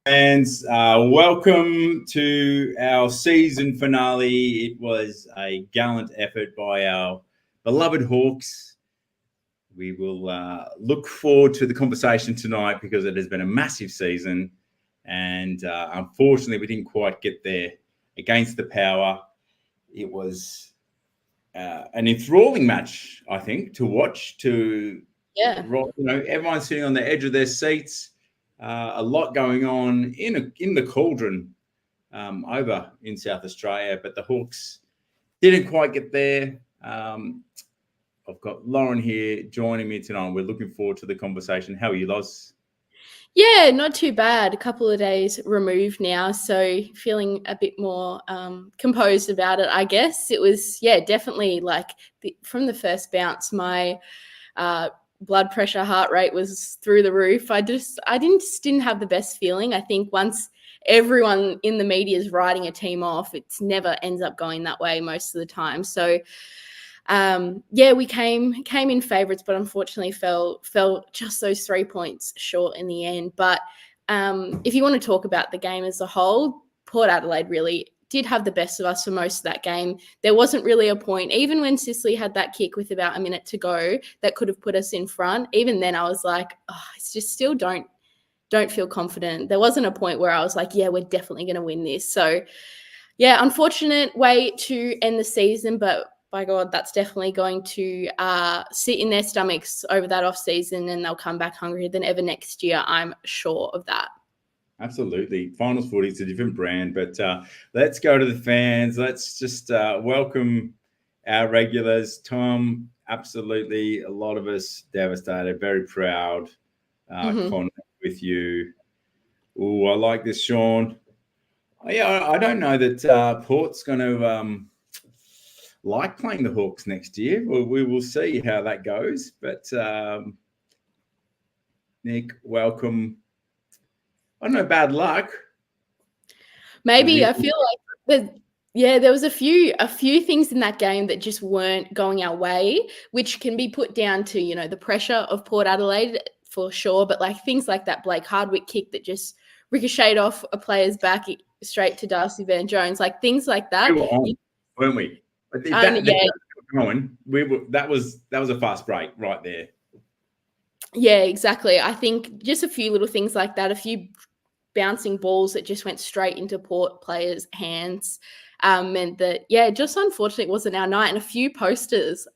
fans, welcome to our season finale. It was a gallant effort by our beloved Hawks. We will look forward to the conversation tonight because it has been a massive season, and unfortunately we didn't quite get there against the Power. It was an enthralling match, I think, to watch. Everyone's sitting on the edge of their seats. A lot going on in the cauldron over in South Australia, but the Hawks didn't quite get there. I've got Lauren here joining me tonight. We're looking forward to the conversation. How are you, Loz? Yeah, not too bad. A couple of days removed now, so feeling a bit more composed about it, I guess. It was, definitely like from the first bounce, my blood pressure, heart rate was through the roof. I didn't have the best feeling. I think once everyone in the media is writing a team off, it never ends up going that way most of the time. So we came in favourites, but unfortunately fell just those 3 points short in the end. But if you want to talk about the game as a whole, Port Adelaide really did have the best of us for most of that game. There wasn't really a point, even when Sicily had that kick with about a minute to go that could have put us in front. Even then I was like, it's just still don't feel confident. There wasn't a point where I was like, we're definitely going to win this. So unfortunate way to end the season, but by God, that's definitely going to sit in their stomachs over that off season, and they'll come back hungrier than ever next year. I'm sure of that. Absolutely. Finals footy is a different brand, but let's go to the fans. Let's just welcome our regulars. Tom, absolutely. A lot of us devastated, very proud. Connect with you. Oh, I like this, Sean. I don't know that Port's going to like playing the Hawks next year. We will see how that goes. But Nick, welcome. I don't know, bad luck. Maybe I feel like there was a few things in that game that just weren't going our way, which can be put down to, the pressure of Port Adelaide for sure. But like things like that Blake Hardwick kick that just ricocheted off a player's back straight to Darcy Van Jones, like things like that. We were on, weren't we? That was a fast break right there. Yeah, exactly. I think just a few little things like that, a few bouncing balls that just went straight into Port players' hands meant that, just unfortunately it wasn't our night. And a few posters,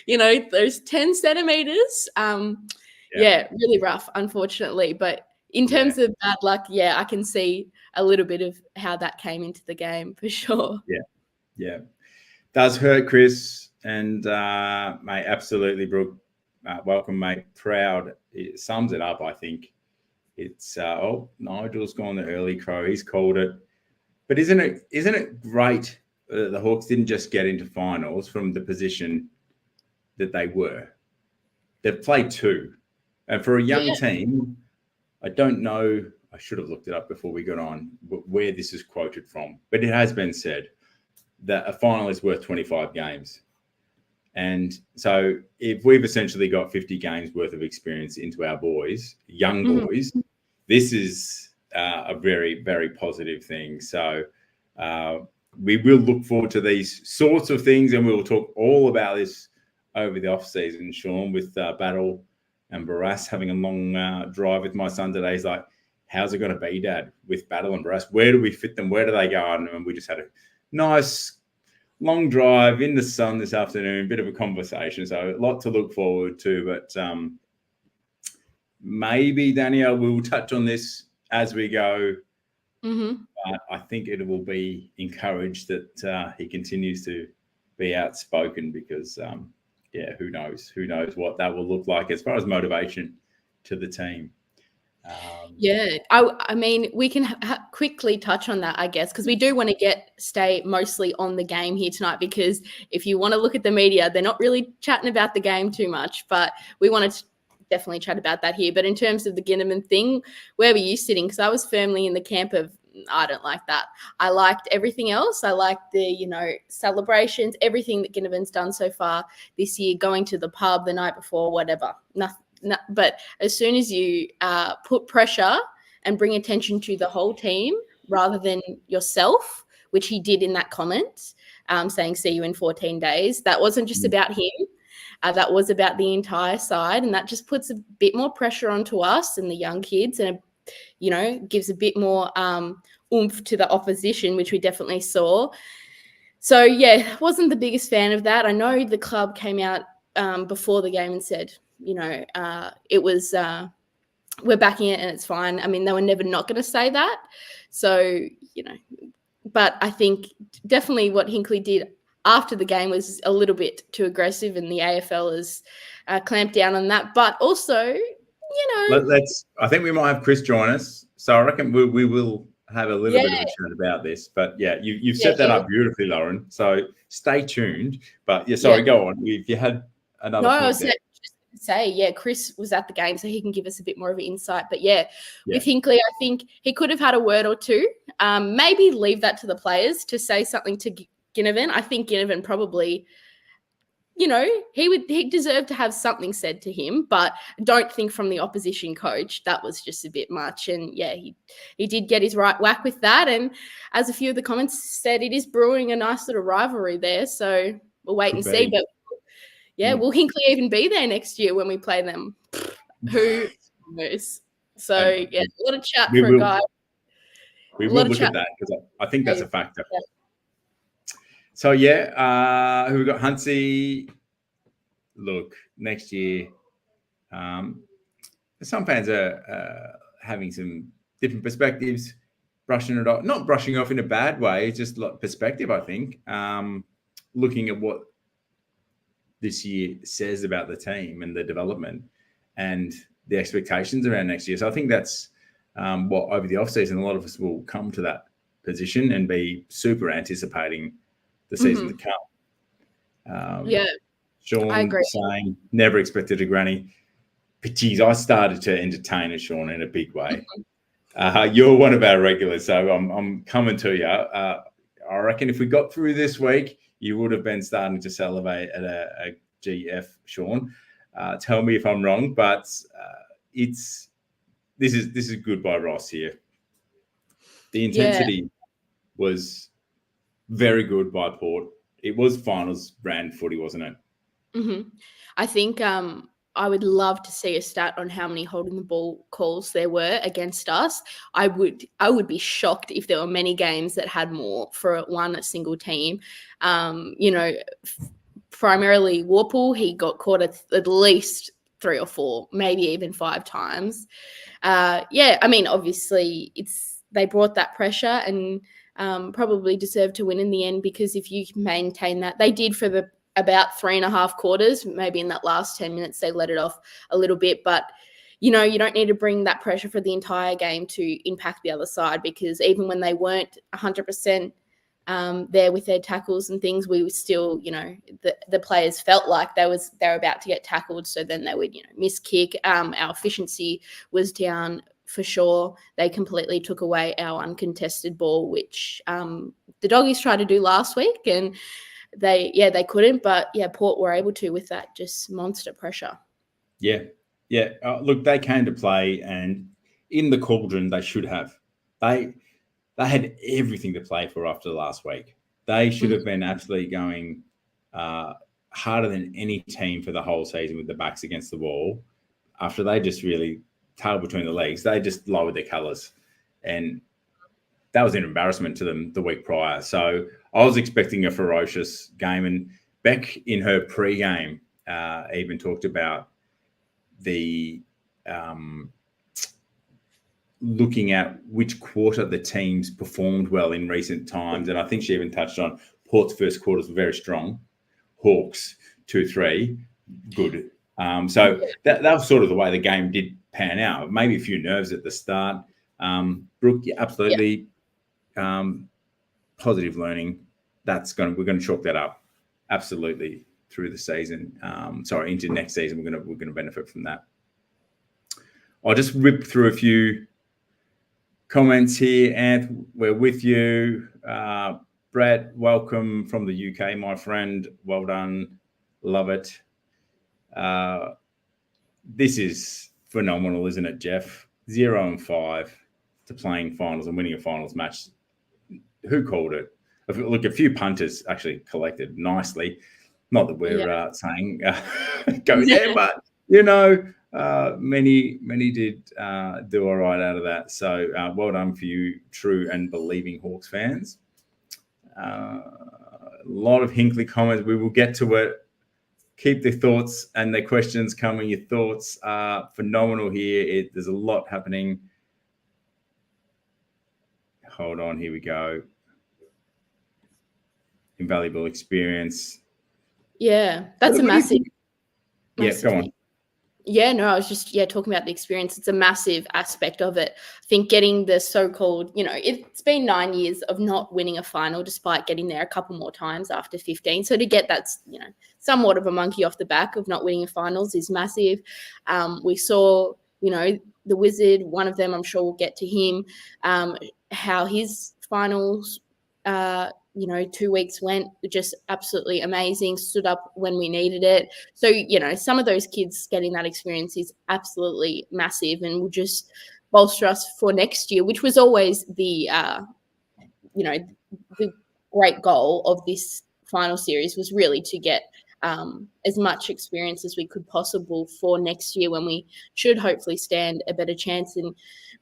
those 10 centimeters. Really rough, unfortunately. But in terms of bad luck, I can see a little bit of how that came into the game for sure. Yeah. Does hurt, Chris. And, mate, absolutely, Brooke. Welcome, mate. Proud. It sums it up, I think. It's Nigel's gone the early crow. He's called it. But isn't it great that the Hawks didn't just get into finals from the position that they were? They've played two. And for a young team, I don't know, I should have looked it up before we got on, where this is quoted from. But it has been said that a final is worth 25 games. And so if we've essentially got 50 games worth of experience into our boys, young boys, this is a very, very positive thing. So we will look forward to these sorts of things, and we will talk all about this over the off-season, Sean, with Battle and Barras having a long drive with my son today. He's like, how's it going to be, Dad, with Battle and Barras? Where do we fit them? Where do they go? And we just had a nice long drive in the sun this afternoon, bit of a conversation. So a lot to look forward to. But maybe, Danielle, we'll touch on this as we go. But I think it will be encouraged that he continues to be outspoken because, who knows? Who knows what that will look like as far as motivation to the team. I mean, we can quickly touch on that, I guess, because we do want to stay mostly on the game here tonight, because if you want to look at the media, they're not really chatting about the game too much, but we wanted to definitely chat about that here. But in terms of the Ginnivan thing, where were you sitting? Because I was firmly in the camp of, I don't like that. I liked everything else. I liked the, celebrations, everything that Ginnivan's done so far this year, going to the pub the night before, whatever, nothing. But as soon as you put pressure and bring attention to the whole team rather than yourself, which he did in that comment, saying, see you in 14 days. That wasn't just about him. That was about the entire side. And that just puts a bit more pressure onto us and the young kids, and, gives a bit more oomph to the opposition, which we definitely saw. So, yeah, wasn't the biggest fan of that. I know the club came out before the game and said, it was we're backing it and it's fine. I mean, they were never not going to say that. So, but I think definitely what Hinckley did after the game was a little bit too aggressive, and the AFL has clamped down on that. But also, I think we might have Chris join us. So I reckon we will have a little bit of a chat about this. But yeah, you've set that up beautifully, Lauren. So stay tuned. But go on. If you had another point there. Say, Chris was at the game, so he can give us a bit more of an insight. But with Hinckley, I think he could have had a word or two. Maybe leave that to the players to say something to Ginnivan. I think Ginnivan probably, he deserved to have something said to him, but don't think from the opposition coach. That was just a bit much. And he did get his right whack with that. And as a few of the comments said, it is brewing a nice little rivalry there. So we'll wait and see. But will Hinckley even be there next year when we play them? Who knows? So, a lot of chat for a guy. We will look at that because I think that's a factor. Yeah. So, who we got? Hunsey. Look, next year, some fans are having some different perspectives, brushing it off. Not brushing off in a bad way, just like perspective, I think. Looking at what this year says about the team and the development and the expectations around next year. So I think that's what over the offseason, a lot of us will come to that position and be super anticipating the season to come. Sean saying, never expected a granny. But geez, I started to entertain a Sean in a big way. You're one of our regulars, so I'm coming to you. I reckon if we got through this week, you would have been starting to salivate at a GF, Sean. Tell me if I'm wrong, but this is good by Ross here. The intensity was very good by Port. It was finals brand footy, wasn't it? Mm-hmm. I think I would love to see a stat on how many holding the ball calls there were against us. I would be shocked if there were many games that had more for a single team. Primarily Warple, he got caught at least 3 or 4, maybe even 5 times. I mean, obviously they brought that pressure and probably deserved to win in the end, because if you maintain that, they did for about 3.5 quarters, maybe in that last 10 minutes, they let it off a little bit, but you don't need to bring that pressure for the entire game to impact the other side, because even when they weren't 100% there with their tackles and things, we were still, the players felt like they were about to get tackled. So then they would, miss kick. Our efficiency was down for sure. They completely took away our uncontested ball, which the Doggies tried to do last week, and they couldn't. But Port were able to with that just monster pressure. Yeah. Look, they came to play, and in the cauldron, they should have. They had everything to play for after the last week. They should have been absolutely going harder than any team for the whole season with the backs against the wall. After they just really tail between the legs, they just lowered their colours. And that was an embarrassment to them the week prior. So I was expecting a ferocious game. And Beck, in her pre-game, even talked about the looking at which quarter the teams performed well in recent times. And I think she even touched on Port's first quarters were very strong. Hawks 2-3, good. So that was sort of the way the game did pan out. Maybe a few nerves at the start. Brooke, absolutely positive learning. We're going to chalk that up absolutely through the season. Into next season, we're going to benefit from that. I'll just rip through a few comments here. Anth, we're with you. Brett, welcome from the UK, my friend. Well done. Love it. This is phenomenal, isn't it, Jeff? 0-5. to playing finals and winning a finals match. Who called it? Look, a few punters actually collected nicely. Not that we're saying go there, but many did do all right out of that. So well done for you, true and believing Hawks fans. A lot of Hinkley comments. We will get to it. Keep the thoughts and the questions coming. Your thoughts are phenomenal here. There's a lot happening. Hold on, here we go. Invaluable experience. Yeah, that's a massive. Yeah, go on. Yeah, no, I was just talking about the experience. It's a massive aspect of it. I think getting the so-called, it's been 9 years of not winning a final despite getting there a couple more times after 15. So to get that, somewhat of a monkey off the back of not winning a finals is massive. We saw, the Wizard, one of them, I'm sure we'll get to him, how his finals 2 weeks went just absolutely amazing, stood up when we needed it. So, some of those kids getting that experience is absolutely massive and will just bolster us for next year, which was always the great goal of this final series was really to get as much experience as we could possible for next year when we should hopefully stand a better chance and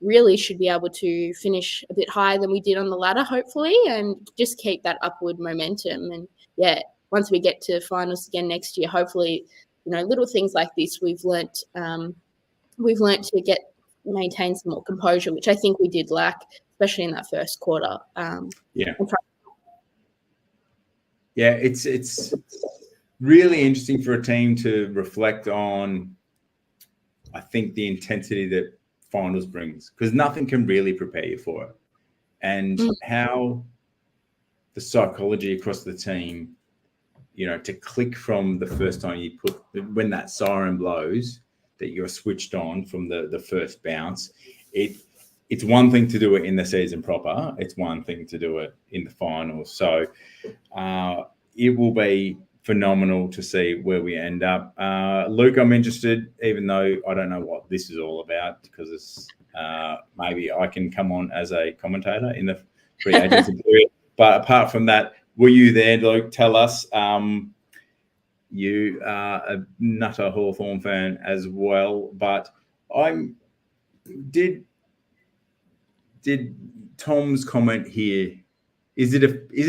really should be able to finish a bit higher than we did on the ladder, hopefully, and just keep that upward momentum. And once we get to finals again next year, hopefully, little things like this we've learnt to maintain some more composure, which I think we did lack, especially in that first quarter. It's really interesting for a team to reflect on, I think, the intensity that finals brings, because nothing can really prepare you for it. And how the psychology across the team, to click from the first time when that siren blows, that you're switched on from the first bounce. It's one thing to do it in the season proper. It's one thing to do it in the finals. So it will be phenomenal to see where we end up. Luke, I'm interested, even though I don't know what this is all about, because it's maybe I can come on as a commentator in the free agency period. But apart from that, were you there, Luke? Tell us. You are a nutter Hawthorn fan as well, but did Tom's comment here? Is it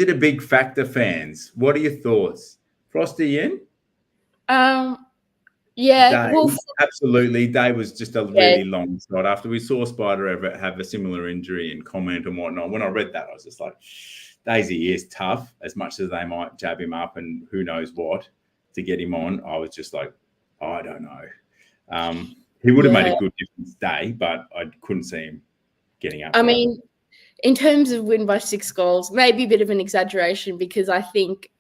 a big factor, fans? What are your thoughts? Frosty in? Yeah. Dave, absolutely. Dave was just a really long shot. After we saw Spider have a similar injury and comment and whatnot, when I read that, I was just like, Daisy is tough, as much as they might jab him up and who knows what to get him on. I was just like, I don't know. He would have made a good difference day, but I couldn't see him getting up. In terms of win by 6 goals, maybe a bit of an exaggeration, because I think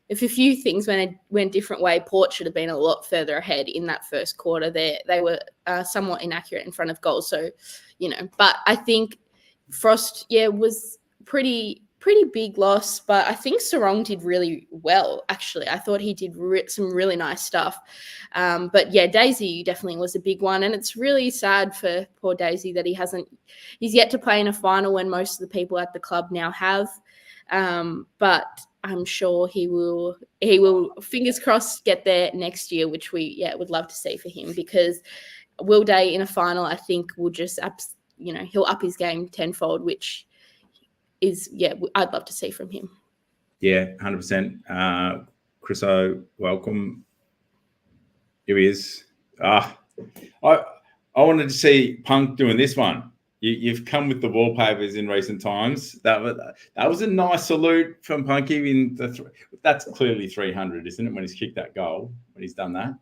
if a few things went different way, Port should have been a lot further ahead in that first quarter. They were somewhat inaccurate in front of goal. So, but I think Frost, was pretty big loss, but I think Sarong did really well, actually. I thought he did some really nice stuff. But Daisy definitely was a big one. And it's really sad for poor Daisy that he's yet to play in a final when most of the people at the club now have. But I'm sure he will, fingers crossed, get there next year, which we would love to see for him, because Will Day in a final, I think, will just, he'll up his game tenfold, which is, I'd love to see from him. Yeah, 100%. Chris O, welcome. Here he is. I wanted to see Punk doing this one. You've come with the wallpapers in recent times. That was a nice salute from Punky. That's clearly 300, isn't it, when he's kicked that goal, when he's done that?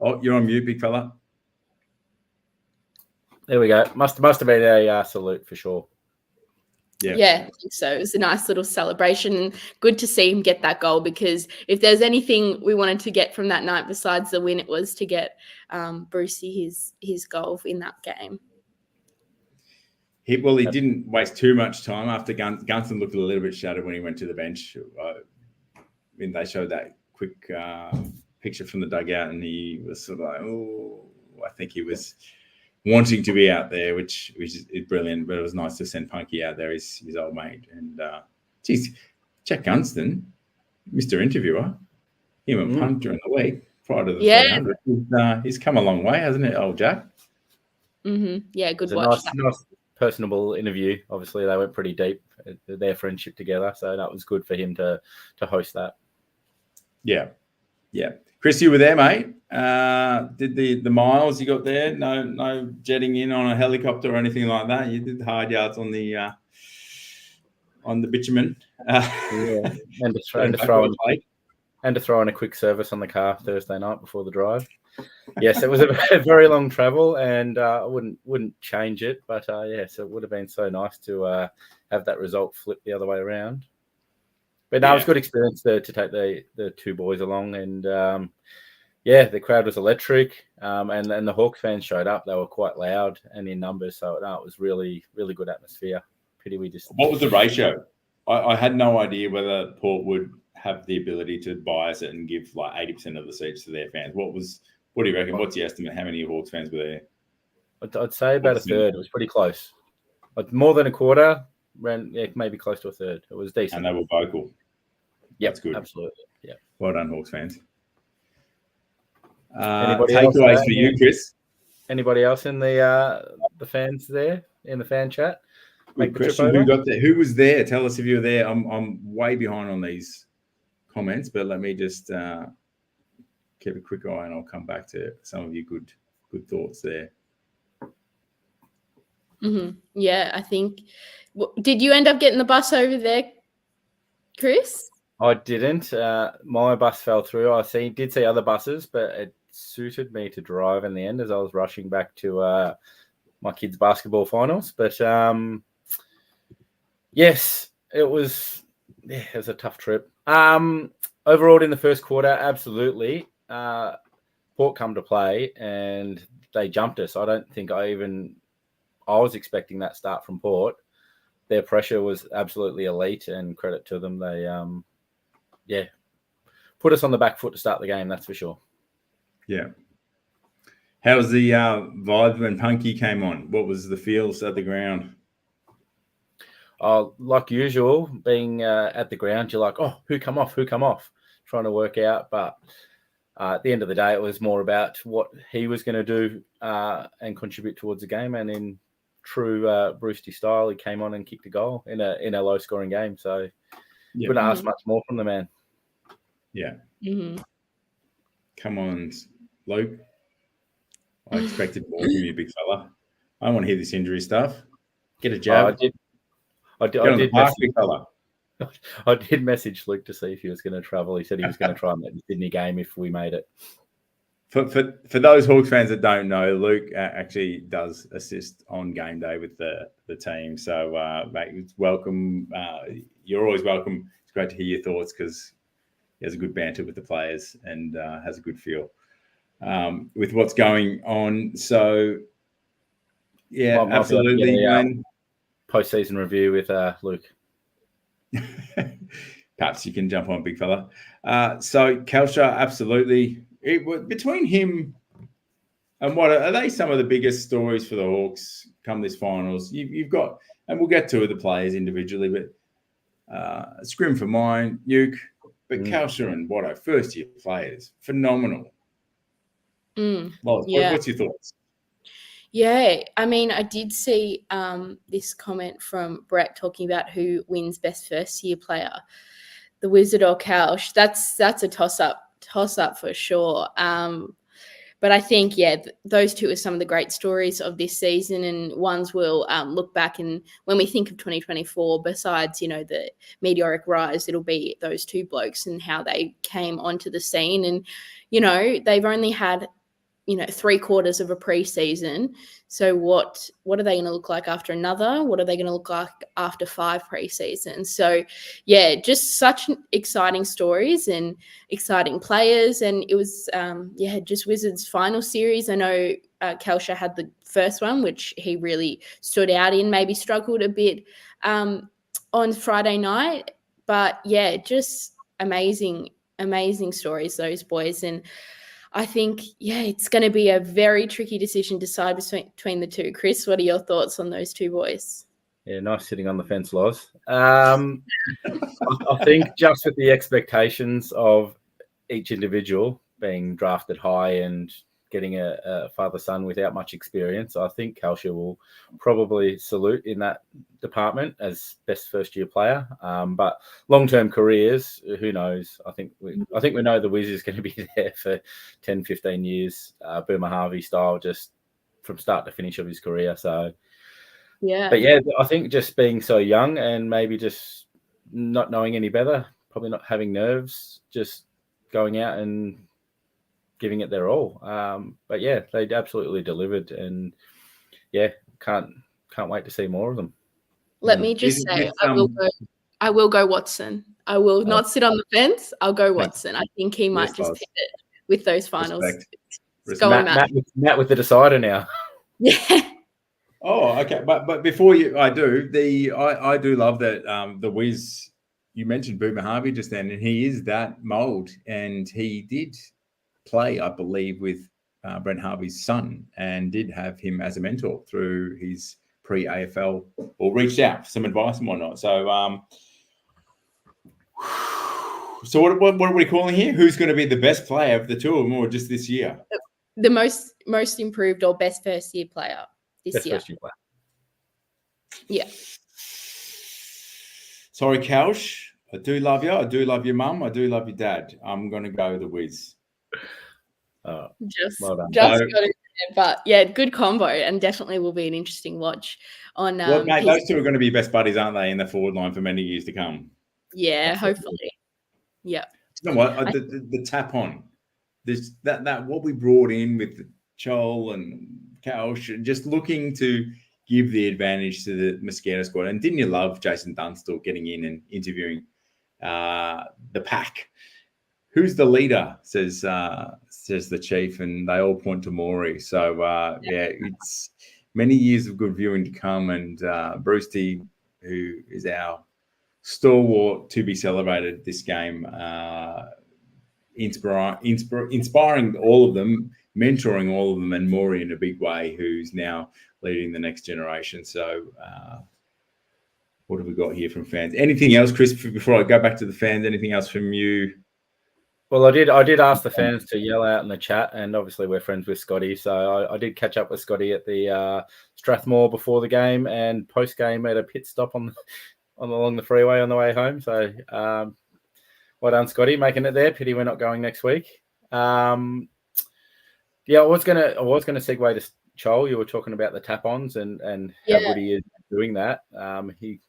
Oh, you're on mute, big fella. There we go. Must have been a salute for sure. Yeah, I think so. It was a nice little celebration, and good to see him get that goal, because if there's anything we wanted to get from that night besides the win, it was to get Brucey his goal in that game. He didn't waste too much time after Gunston looked a little bit shattered when he went to the bench. They showed that quick picture from the dugout, and he was sort of like, oh, I think he was wanting to be out there, which is brilliant. But it was nice to send Punky out there, his old mate. And geez, Jack Gunston, Mr. Interviewer, him and Punk during the week prior to the 300. He's come a long way, hasn't it, old Jack? Mm-hmm. Yeah, good watch. Nice, personable interview. Obviously, they went pretty deep, their friendship together. So that was good for him to host that. Yeah. Chris, you were there, mate. Did the miles you got there? No jetting in on a helicopter or anything like that. You did the hard yards on the bitumen. And to throw in a quick service on the car Thursday night before the drive. Yes, it was a very long travel, and I wouldn't change it. But so it would have been so nice to have that result flip the other way around. But no, it was a good experience to take the two boys along, and the crowd was electric, and the Hawks fans showed up. They were quite loud and in numbers, so it was really, really good atmosphere. Pity we just. What was the ratio? I had no idea whether Port would have the ability to bias it and give like 80% of the seats to their fans. What do you reckon? What's the estimate? How many Hawks fans were there? I'd say about a third. It was pretty close. More than a quarter. Maybe close to a third. It was decent. And they were vocal. Yeah, that's good. Absolutely. Yeah. Well done, Hawks fans. Takeaways for you, Chris? Anybody else in the fans there in the fan chat? Good question. Who got there? Who was there? Tell us if you were there. I'm way behind on these comments, but let me just keep a quick eye, and I'll come back to some of your good thoughts there. Mm-hmm. Yeah, I think. Did you end up getting the bus over there, Chris? I didn't. My bus fell through. I did see other buses, but it suited me to drive in the end as I was rushing back to my kids' basketball finals. But yes, it was a tough trip. Overall, in the first quarter, absolutely, Port come to play and they jumped us. I don't think I was expecting that start from Port. Their pressure was absolutely elite, and credit to them. They, put us on the back foot to start the game. That's for sure. Yeah. How was the vibe when Punky came on? What was the feels at the ground? Like usual, being at the ground, you're like, oh, who come off? Trying to work out. But at the end of the day, it was more about what he was going to do and contribute towards the game. And in true Brewsty style, he came on and kicked a goal in a low-scoring game. So couldn't ask much more from the man. Yeah. Mm-hmm. Come on, Luke. I expected more from you, big fella. I don't want to hear this injury stuff. Get a jab. I did message Luke to see if he was going to travel. He said he was going to try and make the Sydney game if we made it. For those Hawks fans that don't know, Luke actually does assist on game day with the team. So, mate, welcome. You're always welcome. It's great to hear your thoughts because he has a good banter with the players and has a good feel with what's going on. So, yeah, absolutely. Post-season review with Luke. Perhaps you can jump on, big fella. So, Kelsha, absolutely. Between him and what are they some of the biggest stories for the Hawks come this finals? You've got, and we'll get to the players individually, but scrim for mine, Uke, but Kelsha and Watto, first-year players, phenomenal. What's your thoughts? Yeah, I mean, I did see this comment from Brett talking about who wins best first-year player, the Wizard or Kelsh. That's a toss-up for sure. But I think, those two are some of the great stories of this season and ones we'll look back and when we think of 2024, besides, the meteoric rise, it'll be those two blokes and how they came onto the scene. And, they've only had 3/4 of a preseason. So what are they going to look like after another? What are they going to look like after 5 preseasons? So, just such exciting stories and exciting players. And it was, just Wizards' final series. I know Kelsha had the first one, which he really stood out in, maybe struggled a bit on Friday night. But, just amazing stories, those boys. And I think, it's going to be a very tricky decision to decide between the two. Chris, what are your thoughts on those two boys? Yeah, nice sitting on the fence, Loz. I think just with the expectations of each individual being drafted high and getting a father-son without much experience, I think Kalsha will probably salute in that department as best first-year player. But long-term careers, who knows? I think we know the Wiz is going to be there for 10, 15 years, Boomer Harvey style, just from start to finish of his career. So, yeah. But yeah, I think just being so young and maybe just not knowing any better, probably not having nerves, just going out and giving it their all. But yeah, they absolutely delivered, and yeah, can't wait to see more of them. Let me just say, I will go Watson. I will not sit on the fence. I'll go Watson. I think he might just pivot with those finals. Matt with the decider now. Yeah. Oh, okay. But before I do love that the Wiz, you mentioned Boomer Harvey just then, and he is that mold, and he did play, I believe, with Brent Harvey's son, and did have him as a mentor through his pre-AFL, or reached out for some advice and whatnot. So, what are we calling here? Who's going to be the best player of the two of them, or just this year? The most improved or best first year player this year. First year player. Yeah. Sorry, Kalsh. I do love you. I do love your mum. I do love your dad. I'm going to go the Wiz. Just well done. Got it there, but yeah, good combo, and definitely will be an interesting watch on. Well, mate, those two are going to be best buddies, aren't they, in the forward line for many years to come? Yeah, hopefully. Yeah. You know what? The tap on this that what we brought in with Chol and Kalsh, and just looking to give the advantage to the Mosquito squad. And didn't you love Jason Dunstall getting in and interviewing the pack? Who's the leader? Says the chief, and they all point to Maury. So it's many years of good viewing to come. And Bruce T, who is our stalwart to be celebrated this game, inspiring all of them, mentoring all of them, and Maury in a big way, who's now leading the next generation. So what have we got here from fans? Anything else, Chris, before I go back to the fans? Anything else from you? Well, I did ask the fans to yell out in the chat, and obviously we're friends with Scotty, so I did catch up with Scotty at the Strathmore before the game and post game at a pit stop along the freeway on the way home. So well done, Scotty, making it there. Pity we're not going next week. I was gonna segue to Chol. You were talking about the tap-ons and how good he is doing that. He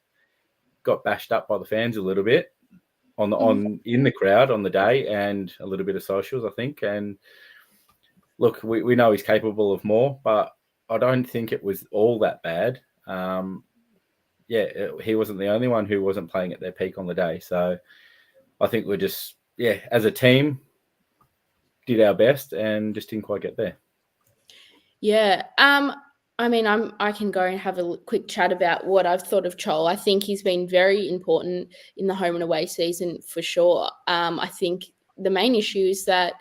got bashed up by the fans a little bit in the crowd on the day, and a little bit of socials, I think. And look, we know he's capable of more, but I don't think it was all that bad. He wasn't the only one who wasn't playing at their peak on the day. So I think we're just, as a team, did our best and just didn't quite get there. Yeah. I can go and have a quick chat about what I've thought of Chol. I think he's been very important in the home and away season for sure. I think the main issue is that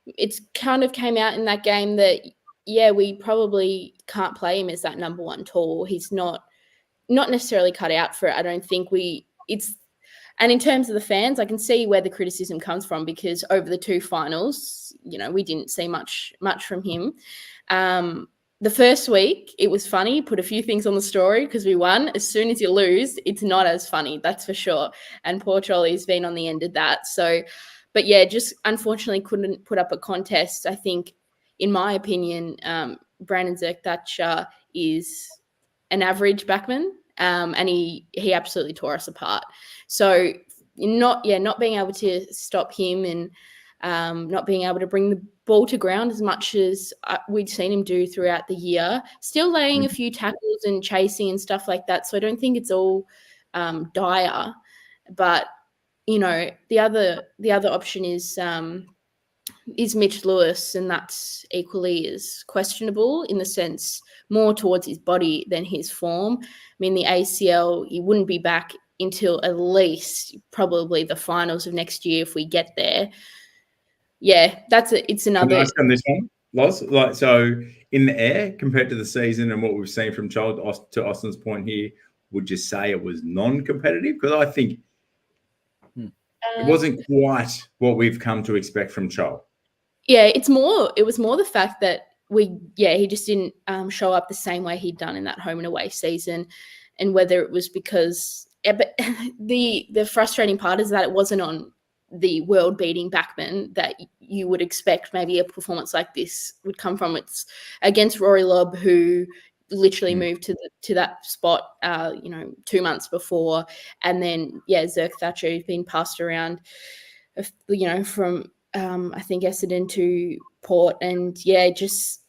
it's kind of came out in that game that, we probably can't play him as that number one tall. He's not necessarily cut out for it. I don't think and in terms of the fans, I can see where the criticism comes from, because over the two finals, we didn't see much from him. The first week, it was funny, put a few things on the story because we won. As soon as you lose, it's not as funny, that's for sure. And poor Charlie's been on the end of that. So, but just unfortunately couldn't put up a contest. I think, in my opinion, Brandon Zerk-Thatcher is an average backman, and he absolutely tore us apart. So not being able to stop him, and not being able to bring the ball to ground as much as we'd seen him do throughout the year, still laying a few tackles and chasing and stuff like that. So I don't think it's all dire, but the other option is Mitch Lewis, and that's equally as questionable, in the sense more towards his body than his form. I mean, the ACL, he wouldn't be back until at least probably the finals of next year if we get there. yeah, it's Can I another. ask on this one, Loz? Like, so in the air compared to the season and what we've seen from Charles, to Austin's point here, would you say it was non-competitive? Because I think it wasn't quite what we've come to expect from Charles. Yeah, it was more the fact that he just didn't show up the same way he'd done in that home and away season, and whether it was because, but the frustrating part is that it wasn't on the world-beating backman that you would expect maybe a performance like this would come from. It's against Rory Lobb, who literally moved to that spot 2 months before, and then Zerk Thatcher, who's been passed around from I think Essendon to Port, and there's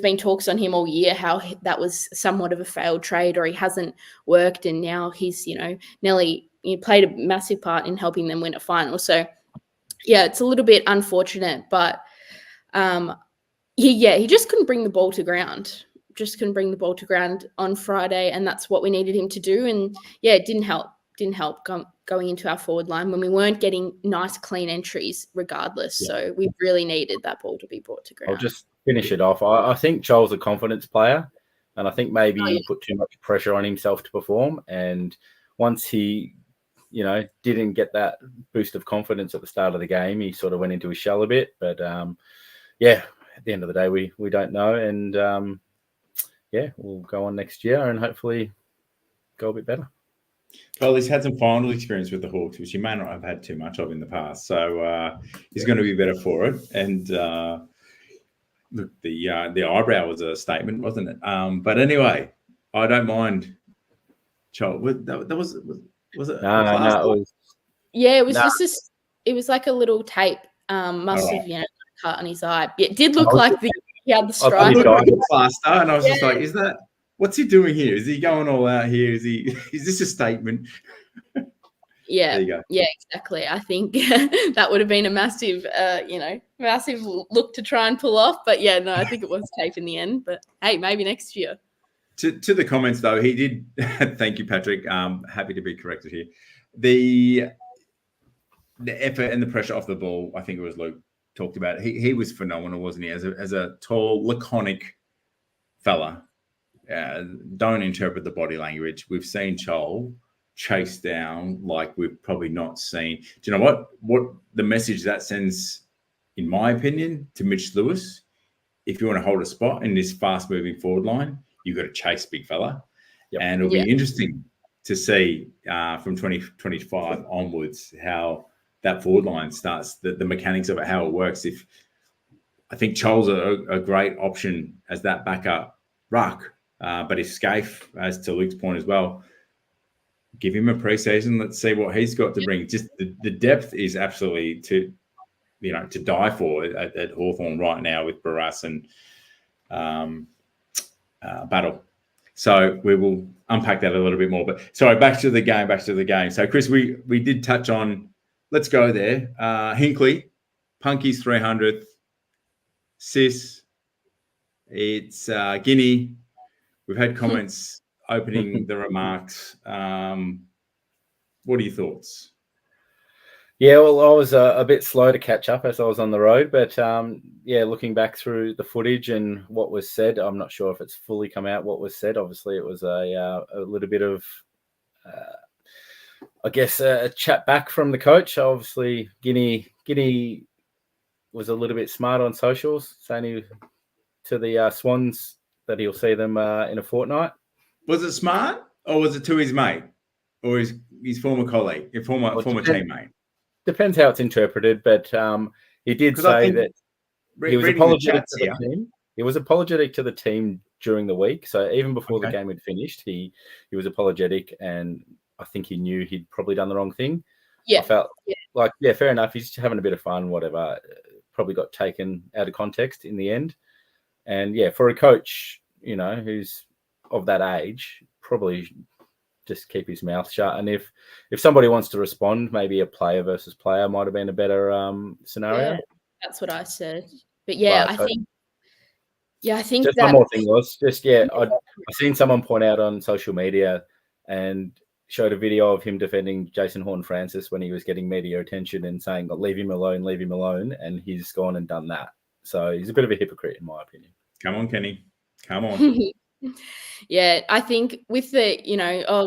been talks on him all year how that was somewhat of a failed trade, or he hasn't worked, and now he's nearly played a massive part in helping them win a final. So it's a little bit unfortunate, but he just couldn't bring the ball to ground. Just couldn't bring the ball to ground on Friday, and that's what we needed him to do. And it didn't help going into our forward line when we weren't getting nice, clean entries regardless. Yeah. So we really needed that ball to be brought to ground. I'll just finish it off. I think Charles is a confidence player, and I think maybe he put too much pressure on himself to perform. And once he, didn't get that boost of confidence at the start of the game, he sort of went into his shell a bit. But, at the end of the day, we don't know. And, we'll go on next year and hopefully go a bit better. Well, he's had some final experience with the Hawks, which he may not have had too much of in the past. So he's going to be better for it. And look, the eyebrow was a statement, wasn't it? But anyway, I don't mind. Charles, was it? No, it was. Yeah, it was just it was like a little tape. Must have cut on his eye. It did look like he had the stripe. Faster, and I was just like, is that? What's he doing here? Is he going all out here? Is this a statement? Yeah. There you go. Yeah, exactly. I think that would have been a massive, massive look to try and pull off. But I think it was tape in the end. But hey, maybe next year. To the comments though, he did. Thank you, Patrick. Happy to be corrected here. The effort and the pressure off the ball, I think it was Luke talked about. He was phenomenal, wasn't he? As a tall, laconic fella. Don't interpret the body language. We've seen Chol chase down like we've probably not seen. Do you know what the message that sends, in my opinion, to Mitch Lewis? If you want to hold a spot in this fast-moving forward line, you've got to chase big fella. Yep. And it'll be interesting to see from 2025 onwards how that forward line starts, the mechanics of it, how it works. If I think Chol's a great option as that backup ruck. But if Scaife, as to Luke's point as well, give him a preseason. Let's see what he's got to bring. Just the depth is absolutely to die for at Hawthorn right now with Barras and Battle. So we will unpack that a little bit more. But sorry, back to the game. So Chris, we did touch on. Let's go there. Hinkley, Punky's 300th. Sis, it's Guinea. We've had comments opening the remarks. What are your thoughts? Yeah, well, I was a bit slow to catch up as I was on the road, but looking back through the footage and what was said, I'm not sure if it's fully come out what was said. Obviously, it was a little bit of, a chat back from the coach. Obviously, Guinea was a little bit smart on socials, saying to the Swans that he'll see them in a fortnight. Was it smart, or was it to his mate, or his former colleague, former teammate? Depends how it's interpreted, but he did say that he was apologetic to the team. He was apologetic to the team during the week. So even before the game had finished, he was apologetic, and I think he knew he'd probably done the wrong thing. Yeah, I felt fair enough. He's just having a bit of fun, whatever. Probably got taken out of context in the end. And for a coach, who's of that age, probably just keep his mouth shut. And if somebody wants to respond, maybe a player versus player might have been a better scenario. Yeah, that's what I said. But I think just that one more thing was just I've seen someone point out on social media, and showed a video of him defending Jason Horne-Francis when he was getting media attention and saying, leave him alone, and he's gone and done that. So he's a bit of a hypocrite, in my opinion. Come on, Kenny. Come on. Yeah, I think with the,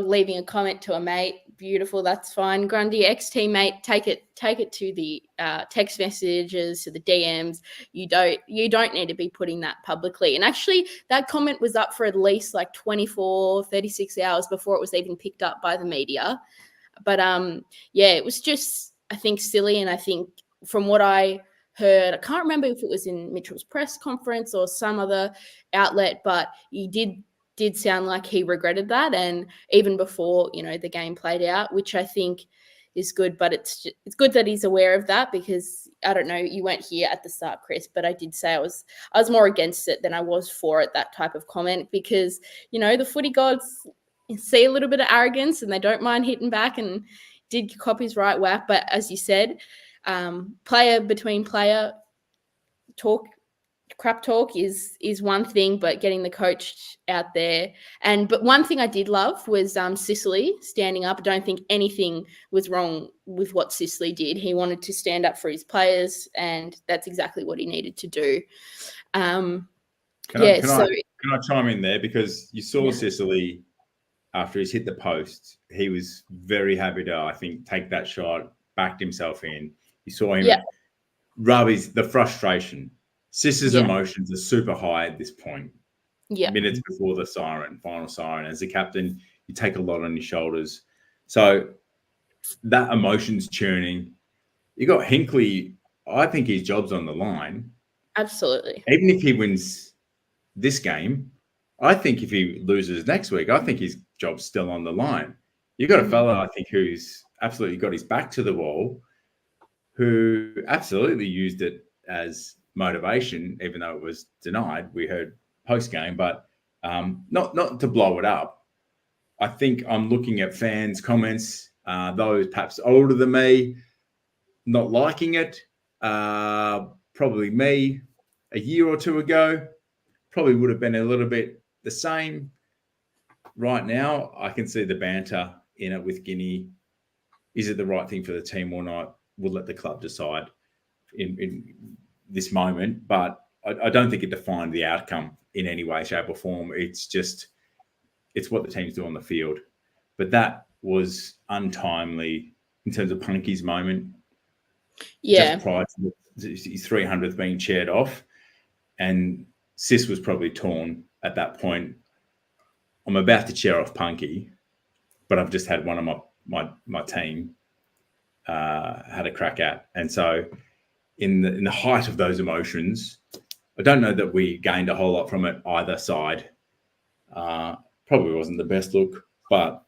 leaving a comment to a mate, beautiful, that's fine. Grundy, ex-teammate, take it to the text messages, to the DMs. You don't need to be putting that publicly. And actually, that comment was up for at least like 24, 36 hours before it was even picked up by the media. But it was just, I think, silly. And I think from what I heard, I can't remember if it was in Mitchell's press conference or some other outlet, but he did sound like he regretted that, and even before the game played out, which I think is good. But it's good that he's aware of that, because I don't know, you weren't here at the start, Chris, but I did say I was more against it than I was for it, that type of comment, because the footy gods see a little bit of arrogance and they don't mind hitting back, and did cop his right whack. But as you said, player between player crap talk is one thing, but getting the coach out there. But one thing I did love was Sicily standing up. I don't think anything was wrong with what Sicily did. He wanted to stand up for his players, and that's exactly what he needed to do. Can I chime in there? Because you saw Sicily after he's hit the post, he was very happy to, I think, take that shot, backed himself in. You saw him rub the frustration. Sis's emotions are super high at this point. Yeah. Minutes before the final siren. As a captain, you take a lot on your shoulders. So that emotion's churning. You got Hinkley. I think his job's on the line. Absolutely. Even if he wins this game, I think if he loses next week, I think his job's still on the line. You got a fella, I think, who's absolutely got his back to the wall, who absolutely used it as motivation, even though it was denied. We heard post-game, but not to blow it up. I think I'm looking at fans' comments, those perhaps older than me, not liking it. Probably me a year or two ago, probably would have been a little bit the same. Right now, I can see the banter in it with Guinea. Is it the right thing for the team or not? We'll let the club decide in this moment, but I don't think it defined the outcome in any way, shape, or form. It's what the teams do on the field. But that was untimely in terms of Punky's moment. Yeah. Just prior to his 300th being chaired off. And Sis was probably torn at that point. I'm about to chair off Punky, but I've just had one of my team had a crack at. And so in the height of those emotions, I don't know that we gained a whole lot from it either side. Probably wasn't the best look, but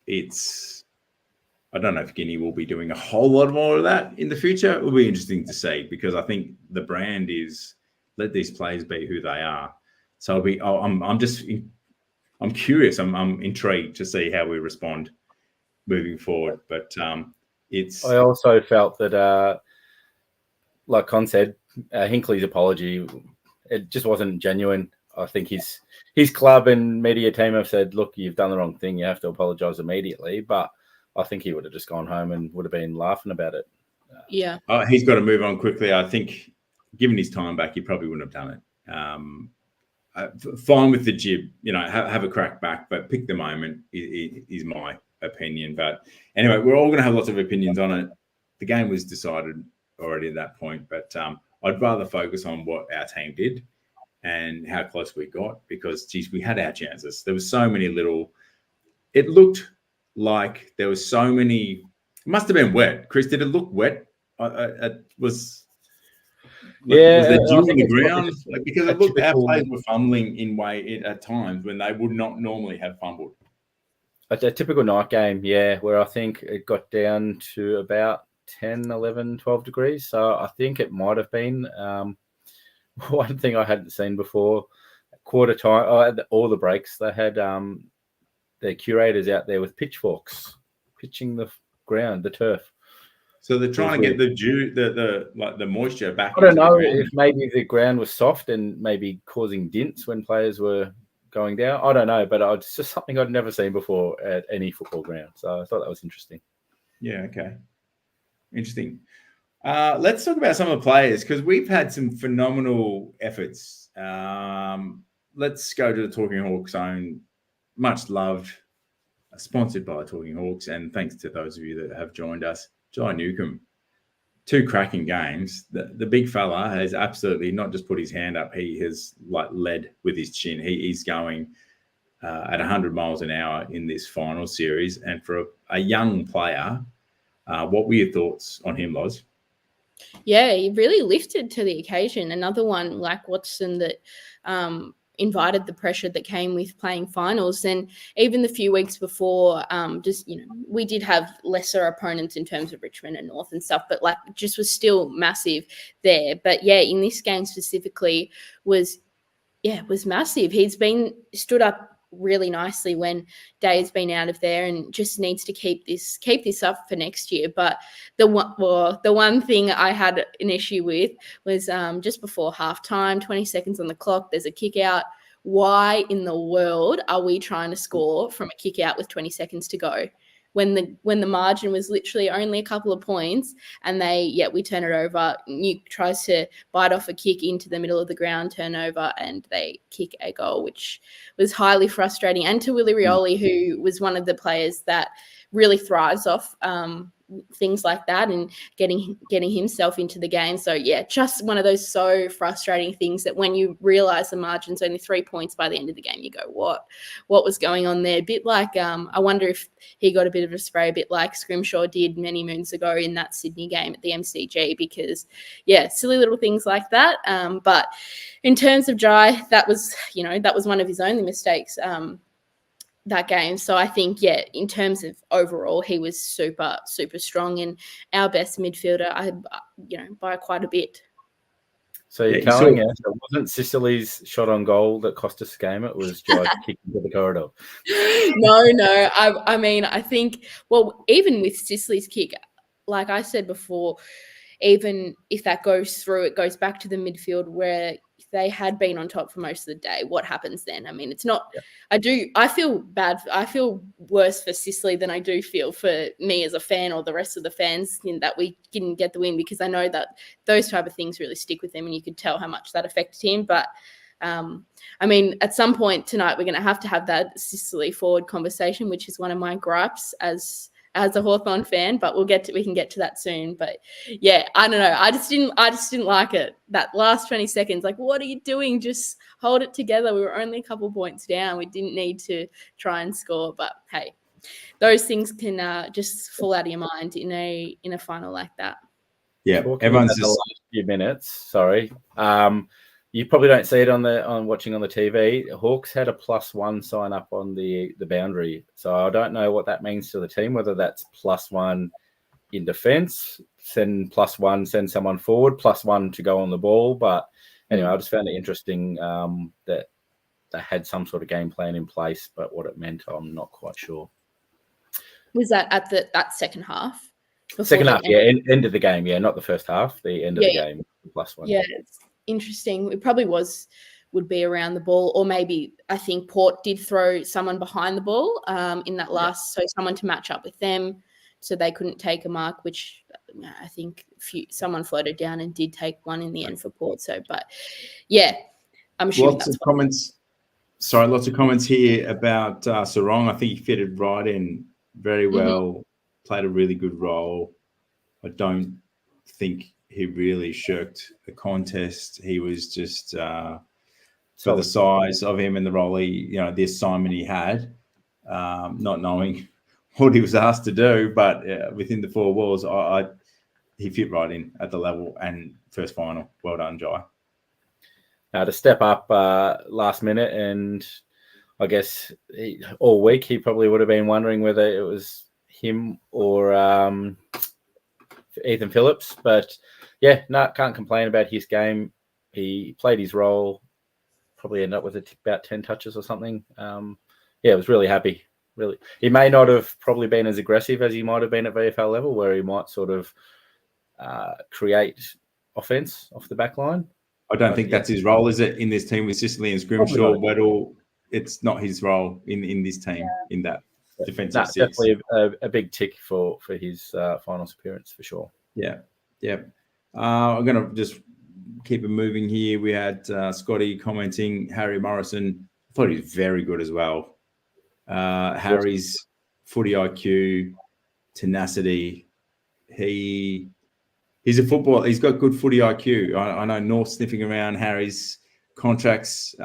I don't know if Guinea will be doing a whole lot more of that in the future. It will be interesting to see, because I think the brand is let these players be who they are. So I'm curious. I'm intrigued to see how we respond moving forward. But I also felt that, like Con said, Hinkley's apology, it just wasn't genuine. I think his club and media team have said, look, you've done the wrong thing. You have to apologise immediately. But I think he would have just gone home and would have been laughing about it. Yeah. He's got to move on quickly. I think given his time back, he probably wouldn't have done it. Fine with the jib, have a crack back, but pick the moment is my opinion. But anyway, we're all going to have lots of opinions on it. The game was decided already at that point, but I'd rather focus on what our team did and how close we got, because, geez, we had our chances. There was so many it looked like there was so many, it must have been wet. Chris, did it look wet? Was there dew on the ground? Because it looked, our players were fumbling at times when they would not normally have fumbled. A typical night game, where I think it got down to about 10, 11, 12 degrees. So I think it might have been one thing I hadn't seen before. Quarter time, all the breaks, they had their curators out there with pitchforks pitching the ground, the turf. So they're trying to get the dew, the moisture back. I don't know if maybe the ground was soft and maybe causing dints when players were going down. I don't know, but it's just something I'd never seen before at any football ground. So I thought that was interesting. Yeah, okay. Interesting. Let's talk about some of the players because we've had some phenomenal efforts. Let's go to the Talking Hawks own, much loved, sponsored by Talking Hawks, and thanks to those of you that have joined us. Jai Newcomb, 2 cracking games. The big fella has absolutely not just put his hand up, he has led with his chin. He's going at 100 miles an hour in this final series. And for a young player, what were your thoughts on him, Loz? Yeah, he really lifted to the occasion. Another one like Watson that invited the pressure that came with playing finals. And even the few weeks before, we did have lesser opponents in terms of Richmond and North and stuff, but just was still massive there. But yeah, in this game specifically was massive. He's been stood up really nicely when Day's been out of there and just needs to keep this up for next year. But the one thing I had an issue with was just before halftime, 20 seconds on the clock, there's a kick out. Why in the world are we trying to score from a kick out with 20 seconds to go? When the margin was literally only a couple of points, and we turn it over. Nuke tries to bite off a kick into the middle of the ground, turnover, and they kick a goal, which was highly frustrating. And to Willie Rioli, who was one of the players that really thrives off things like that and getting himself into the game. So yeah, just one of those so frustrating things that when you realize the margin's only 3 points by the end of the game, you go, what was going on there? A bit like I wonder if he got a bit of a spray, a bit like Scrimshaw did many moons ago in that Sydney game at the MCG, because yeah, silly little things like that. But in terms of Jai, that was one of his only mistakes that game. So I think, in terms of overall, he was super, super strong and our best midfielder, by quite a bit. So you're telling us it wasn't Sicily's shot on goal that cost us the game, it was Jai kicking to the corridor? No. I mean, I think, even with Sicily's kick, like I said before, even if that goes through, it goes back to the midfield where they had been on top for most of the day. What happens then? I mean, it's not. Yeah. I feel bad. I feel worse for Sicily than I do feel for me as a fan or the rest of the fans in that we didn't get the win, because I know that those type of things really stick with him, and you could tell how much that affected him. But I mean, at some point tonight, we're going to have that Sicily forward conversation, which is one of my gripes as a Hawthorn fan, but we can get to that soon. But yeah, I don't know. I just didn't like it. That last 20 seconds, like, what are you doing? Just hold it together. We were only a couple points down. We didn't need to try and score. But hey, those things can just fall out of your mind in a final like that. Yeah, everyone's just the last few minutes. Sorry. You probably don't see it on watching on the TV. Hawks had a +1 sign up on the boundary. So I don't know what that means to the team, whether that's +1 in defence, send +1, send someone forward, +1 to go on the ball. But anyway, I just found it interesting that they had some sort of game plan in place, but what it meant, I'm not quite sure. Was that at that second half? Second half, end of the game, not the first half, the end of the game, +1. Yeah, it's interesting. It probably would be around the ball, or maybe I think Port did throw someone behind the ball in that last, so someone to match up with them, so they couldn't take a mark, which I think someone floated down and did take one in the end for Port. So, but yeah, I'm assuming lots of comments here about Sarong. I think he fitted right in very well, played a really good role. I don't think he really shirked the contest. He was just for the size of him and the role the assignment he had, not knowing what he was asked to do, but within the 4 walls, he fit right in at the level and first final. Well done, Jai. To step up last minute, and I guess all week he probably would have been wondering whether it was him or Ethan Phillips, but can't complain about his game. He played his role, probably ended up with about 10 touches or something. I was really happy. Really, he may not have probably been as aggressive as he might have been at VFL level, where he might sort of create offense off the back line. I don't think that's his role, is it, in this team with Sicily and Scrimshaw, Weddle, it's not his role in this team in that defensive That's six. definitely a big tick for his finals appearance for sure. Yeah. I'm going to just keep it moving here. We had Scotty commenting, Harry Morrison. I thought he was very good as well. Harry's footy IQ, tenacity. He's a footballer. He's got good footy IQ. I know North sniffing around Harry's contracts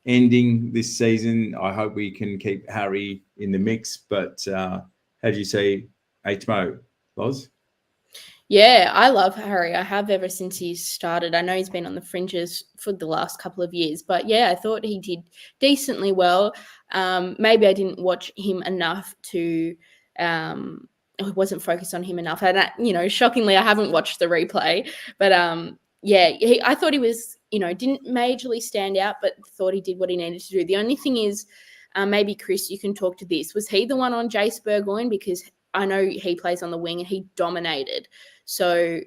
ending this season. I hope we can keep Harry in the mix. But how do you say HMO, Loz? Yeah, I love Harry. I have ever since he started. I know he's been on the fringes for the last couple of years, but yeah, I thought he did decently well. Maybe I didn't watch him enough to. I wasn't focused on him enough. And shockingly, I haven't watched the replay. But yeah, I thought he was, didn't majorly stand out, but thought he did what he needed to do. The only thing is, maybe Chris, you can talk to this. Was he the one on Jace Burgoyne? Because I know he plays on the wing and he dominated. So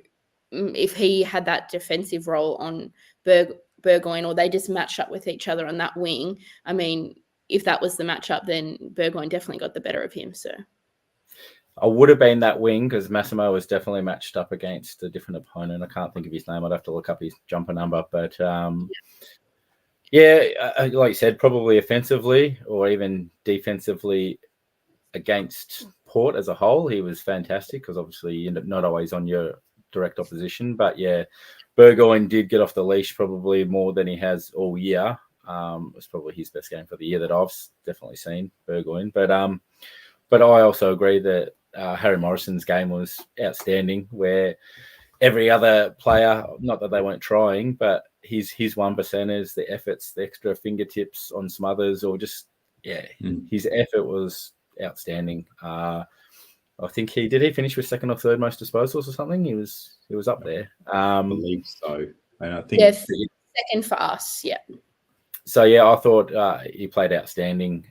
if he had that defensive role on Burgoyne, or they just matched up with each other on that wing, I mean, if that was the matchup, then Burgoyne definitely got the better of him. So I would have been that wing because Massimo was definitely matched up against a different opponent. I can't think of his name. I'd have to look up his jumper number. But yeah, like you said, probably offensively or even defensively against Port as a whole, he was fantastic because obviously you're not always on your direct opposition. But yeah, Burgoyne did get off the leash probably more than he has all year. It was probably his best game for the year that I've definitely seen, Burgoyne. But I also agree that Harry Morrison's game was outstanding, where every other player, not that they weren't trying, but his 1%ers, the efforts, the extra fingertips on some others, or just, his effort was outstanding. I think he finish with second or third most disposals or something. He was up there. I believe so. And I think second for us. Yeah. So yeah, I thought he played outstanding.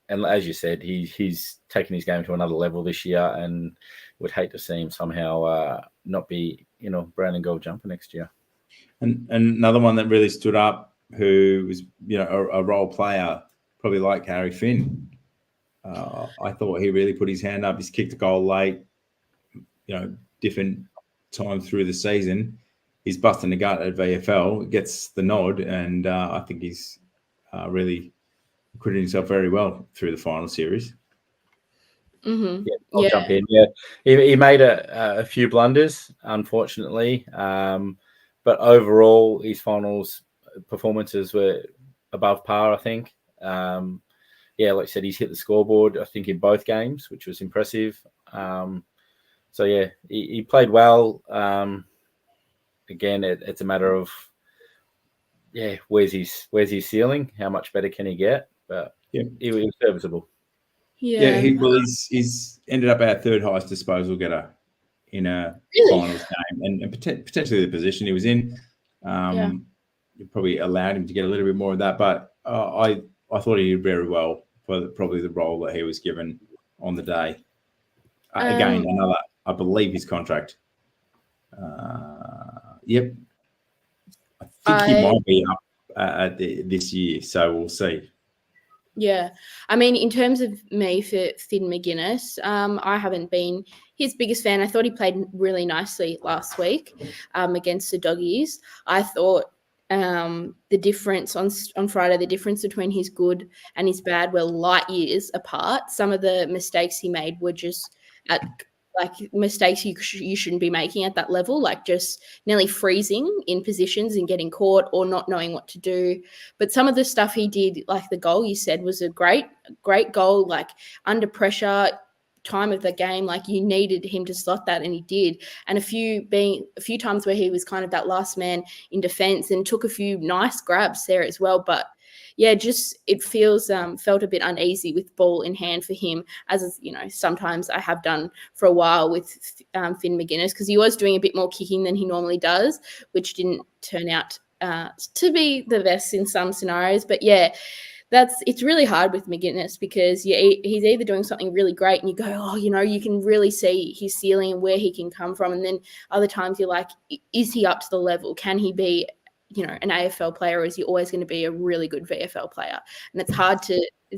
And as you said, he's taken his game to another level this year, and would hate to see him somehow not be brown and gold jumper next year. And another one that really stood up, who was a role player, probably like Harry Finn. I thought he really put his hand up. He's kicked a goal late, different times through the season. He's busting the gut at VFL, gets the nod, and I think he's really acquitted himself very well through the final series. Mm-hmm. Yeah, I'll jump in. Yeah, he made a few blunders, unfortunately, but overall his finals performances were above par, I think. Yeah, like I said, he's hit the scoreboard, I think, in both games, which was impressive. So, yeah, he played well. Again, it's a matter of, where's his ceiling? How much better can he get? But he was serviceable. Yeah, he's ended up our third highest disposal getter in a finals game, and potentially the position he was in. You probably allowed him to get a little bit more of that, but I thought he did very well for probably the role that he was given on the day. Again, another, I believe his contract. Yep. I think he might be up this year, so we'll see. Yeah. I mean, in terms of me for Finn McGuinness, I haven't been his biggest fan. I thought he played really nicely last week against the Doggies. I thought the difference on Friday, the difference between his good and his bad were light years apart. Some of the mistakes he made were just mistakes you shouldn't be making at that level, like just nearly freezing in positions and getting caught or not knowing what to do. But some of the stuff he did, like the goal you said, was a great goal, like under pressure, time of the game, like you needed him to slot that, and he did. And a few times where he was kind of that last man in defense and took a few nice grabs there as well. But yeah, just it felt a bit uneasy with ball in hand for him, as sometimes I have done for a while with Finn McGuinness, because he was doing a bit more kicking than he normally does, which didn't turn out to be the best in some scenarios. But yeah, it's really hard with McGuinness, because he's either doing something really great and you go, you can really see his ceiling and where he can come from, and then other times you're like, is he up to the level? Can he be an AFL player, or is he always going to be a really good VFL player? And it's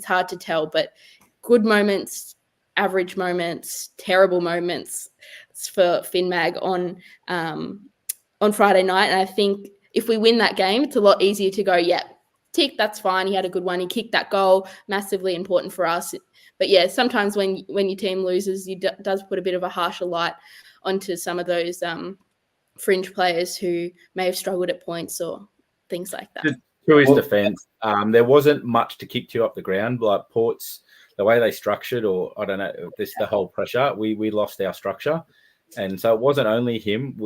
hard to tell, but good moments, average moments, terrible moments for Finn Mag on Friday night. And I think if we win that game, it's a lot easier to go, yeah, tick, that's fine. He had a good one. He kicked that goal, massively important for us. But yeah, sometimes when your team loses, does put a bit of a harsher light onto some of those fringe players who may have struggled at points or things like that. To his defence, there wasn't much to kick you up the ground. Like Port's, the way they structured, or I don't know, the whole pressure, we lost our structure. And so it wasn't only him.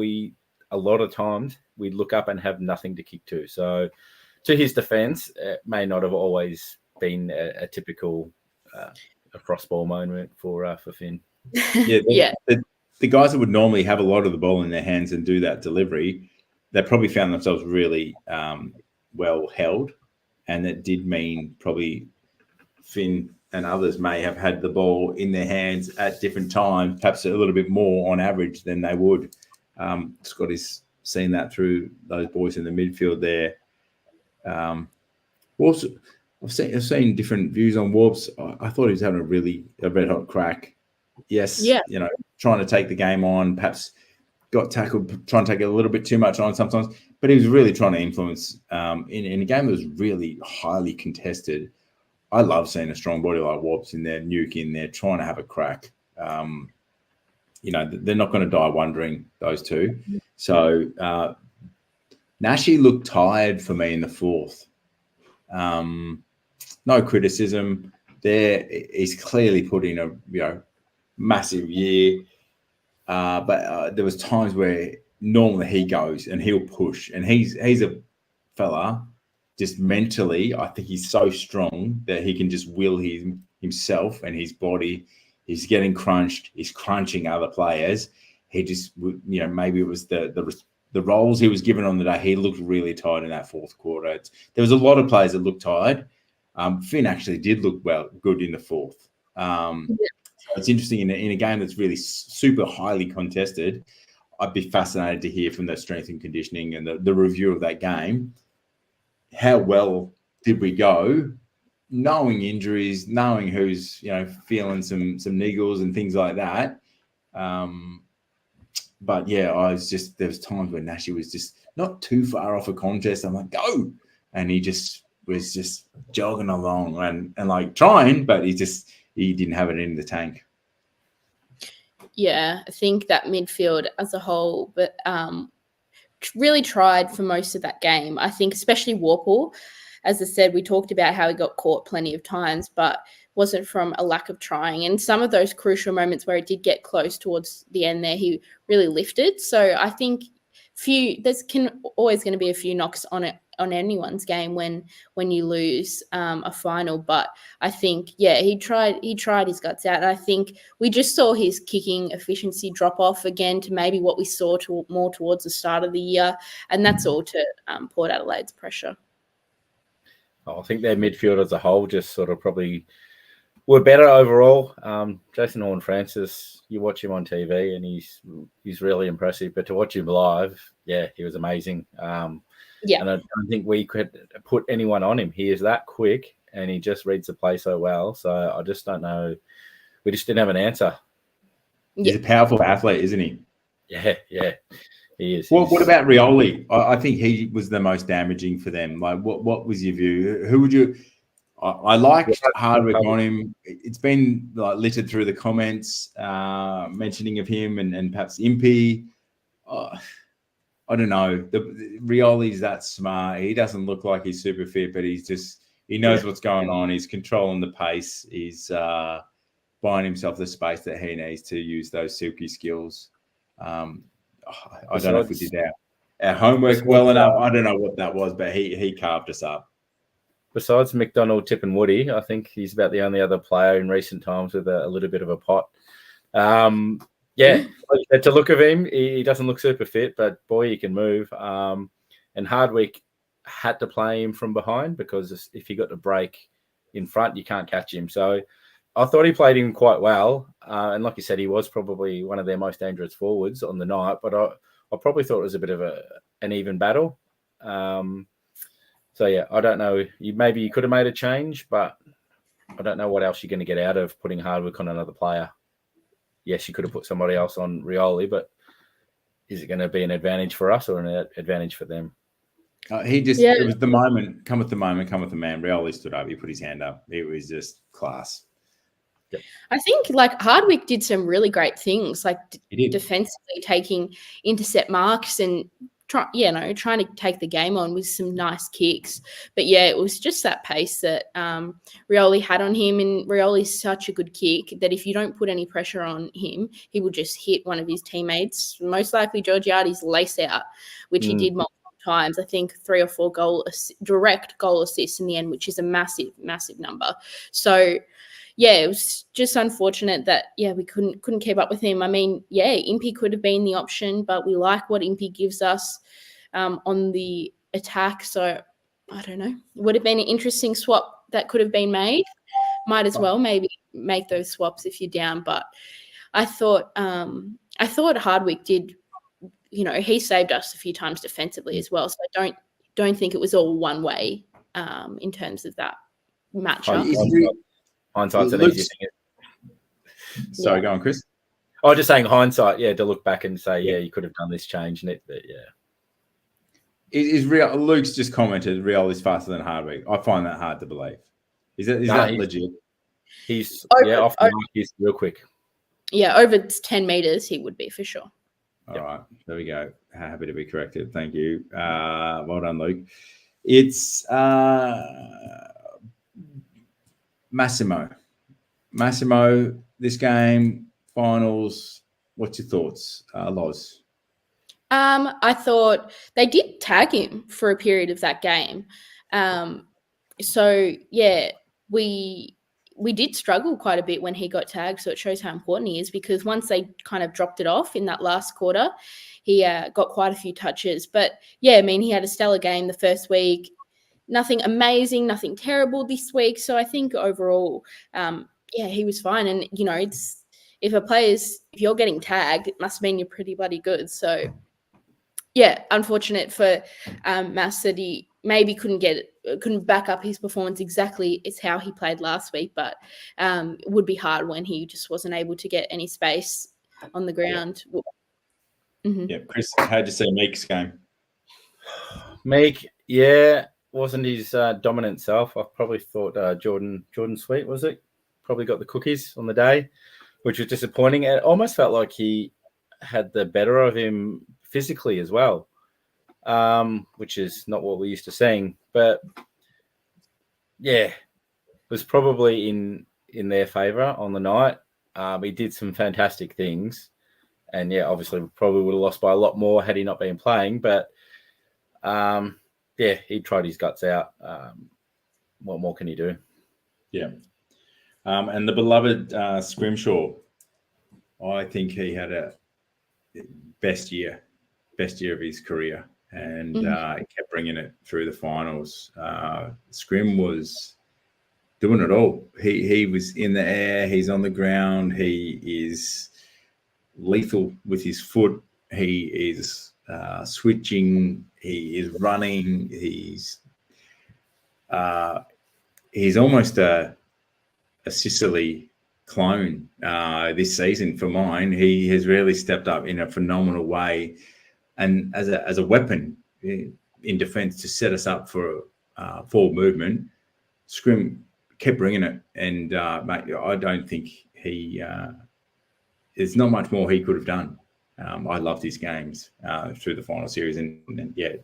A lot of times we'd look up and have nothing to kick to. So to his defence, it may not have always been a typical a crossball moment for Finn. Yeah. The guys that would normally have a lot of the ball in their hands and do that delivery, they probably found themselves really well held. And that did mean probably Finn and others may have had the ball in their hands at different times, perhaps a little bit more on average than they would. Scotty's seen that through those boys in the midfield there. Also, I've seen different views on Warps. I thought he was having a red hot crack. Yes, yeah. Trying to take the game on, perhaps got tackled, trying to take it a little bit too much on sometimes, but he was really trying to influence in a game that was really highly contested. I love seeing a strong body like Warps in there, Nuke in there, trying to have a crack. They're not going to die wondering, those two. So Nashi looked tired for me in the fourth. No criticism there. He's clearly put in a massive year, but there was times where normally he goes and he'll push, and he's a fella just mentally. I think he's so strong that he can just will himself and his body. He's getting crunched. He's crunching other players. He just, maybe it was the roles he was given on the day. He looked really tired in that fourth quarter. There was a lot of players that looked tired. Finn actually did look good in the fourth. It's interesting in a game that's really super highly contested. I'd be fascinated to hear from the strength and conditioning and the review of that game. How well did we go? Knowing injuries, knowing who's feeling some niggles and things like that. But yeah, there was times where Nashi was just not too far off a contest. I'm like, go, and he just was just jogging along and like trying, but he didn't have it in the tank. Yeah, I think that midfield as a whole, but really tried for most of that game. I think especially Warple. As I said, we talked about how he got caught plenty of times, but wasn't from a lack of trying. And some of those crucial moments where it did get close towards the end there, he really lifted. So I think there's always going to be a few knocks on anyone's game when you lose a final. But I think, he tried his guts out. And I think we just saw his kicking efficiency drop off again to maybe what we saw more towards the start of the year. And that's all to Port Adelaide's pressure. I think their midfield as a whole just sort of probably were better overall. Jason Horne-Francis, you watch him on TV and he's really impressive, but to watch him live, he was amazing. And I don't think we could put anyone on him. He is that quick and he just reads the play so well. So I just don't know. We just didn't have an answer. He's a powerful athlete, isn't he? Yeah. He is. What about Rioli? I think he was the most damaging for them. Like, what was your view? Who would you? I liked Hardwick on him. It's been like littered through the comments, mentioning of him and perhaps Impey. I don't know. Rioli's that smart. He doesn't look like he's super fit, but he knows what's going on. He's controlling the pace. He's buying himself the space that he needs to use those silky skills. I don't know if we did our homework well enough. I don't know what that was, but he carved us up. Besides McDonald, Tip and Woody, I think he's about the only other player in recent times with a little bit of a pot. To look of him, he doesn't look super fit, but boy, he can move. And Hardwick had to play him from behind because if he got to break in front, you can't catch him. So I thought he played him quite well. And like you said, he was probably one of their most dangerous forwards on the night, but I probably thought it was a bit of an even battle. So yeah, I don't know. Maybe you could have made a change, but I don't know what else you're going to get out of putting Hardwick on another player. Yes, you could have put somebody else on Rioli, but is it going to be an advantage for us or an advantage for them? It was the moment, come with the moment, come with the man. Rioli stood up, he put his hand up. It was just class. Yep. I think like Hardwick did some really great things, like defensively taking intercept marks and trying to take the game on with some nice kicks. But yeah, it was just that pace that Rioli had on him, and Rioli's such a good kick that if you don't put any pressure on him, he will just hit one of his teammates, most likely Georgiades, lace out, which he did multiple times. I think 3 or 4 direct goal assists in the end, which is a massive, massive number. So yeah, it was just unfortunate that we couldn't keep up with him. I mean, Impey could have been the option, but we like what Impey gives us on the attack. So I don't know. Would have been an interesting swap that could have been made. Might as well maybe make those swaps if you're down. But I thought Hardwick did. He saved us a few times defensively as well. So I don't think it was all one way in terms of that matchup. Hindsight's an easy thing. Sorry, go on, Chris. I was just saying hindsight, to look back and say, you could have done this change. And Luke's just commented, Riol is faster than Hardwick. I find that hard to believe. Is that legit? He's off the mark. He's real quick. Yeah, over 10 meters, he would be for sure. All right, there we go. Happy to be corrected. Thank you. Well done, Luke. It's Massimo, this game, finals, what's your thoughts, Loz? I thought they did tag him for a period of that game. So, we did struggle quite a bit when he got tagged, so it shows how important he is, because once they kind of dropped it off in that last quarter, he got quite a few touches. But, he had a stellar game the first week. Nothing amazing, nothing terrible this week. So I think overall, he was fine. And, if you're getting tagged, it must mean you're pretty bloody good. So, unfortunate for Mass that he maybe couldn't back up his performance exactly as how he played last week. But it would be hard when he just wasn't able to get any space on the ground. Yeah, Chris, how'd you see Meek's game? Meek, wasn't his dominant self. I probably thought Jordan Sweet, was it? Probably got the cookies on the day, which was disappointing. It almost felt like he had the better of him physically as well, which is not what we're used to seeing. But, it was probably in their favour on the night. He did some fantastic things. And, obviously probably would have lost by a lot more had he not been playing. But, he tried his guts out. What more can he do? Yeah. And the beloved Scrimshaw, I think he had a best year of his career, and he kept bringing it through the finals. Scrim was doing it all. He was in the air. He's on the ground. He is lethal with his foot. He is switching. He is running. He's almost a Sicily clone this season for mine. He has really stepped up in a phenomenal way, and as a weapon in defence to set us up for forward movement. Scrim kept bringing it, and mate, I don't think there's not much more he could have done. I loved his games through the final series, and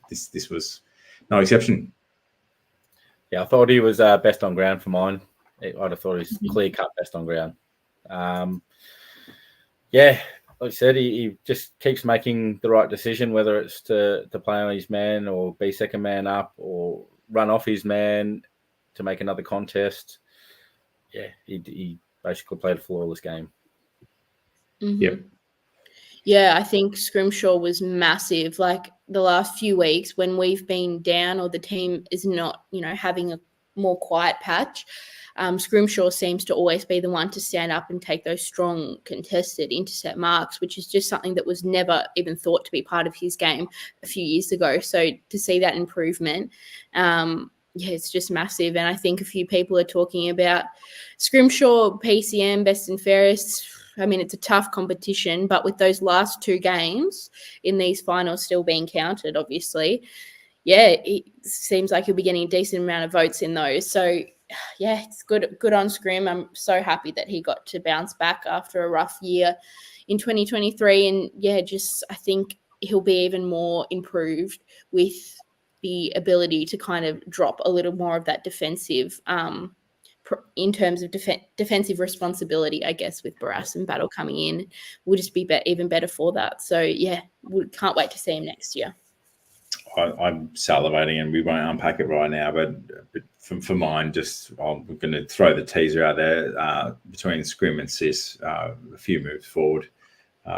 this was no exception. Yeah, I thought he was best on ground for mine. I'd have thought he was clear-cut best on ground. Like I said, he just keeps making the right decision, whether it's to play on his man or be second man up or run off his man to make another contest. Yeah, he basically played a flawless game. Mm-hmm. Yep. Yeah, I think Scrimshaw was massive. Like the last few weeks when we've been down or the team is not, having a more quiet patch, Scrimshaw seems to always be the one to stand up and take those strong contested intercept marks, which is just something that was never even thought to be part of his game a few years ago. So to see that improvement, it's just massive. And I think a few people are talking about Scrimshaw, PCM, best and fairest. I mean, it's a tough competition, but with those last 2 games in these finals still being counted, obviously, it seems like he'll be getting a decent amount of votes in those. So, it's good on Scrim. I'm so happy that he got to bounce back after a rough year in 2023. And, I think he'll be even more improved with the ability to kind of drop a little more of that defensive in terms of defensive responsibility, I guess, with Barrass and Battle coming in, will just be even better for that. So, we can't wait to see him next year. I'm salivating, and we won't unpack it right now, but for mine, I'm going to throw the teaser out there between Scrim and Sis, a few moves forward.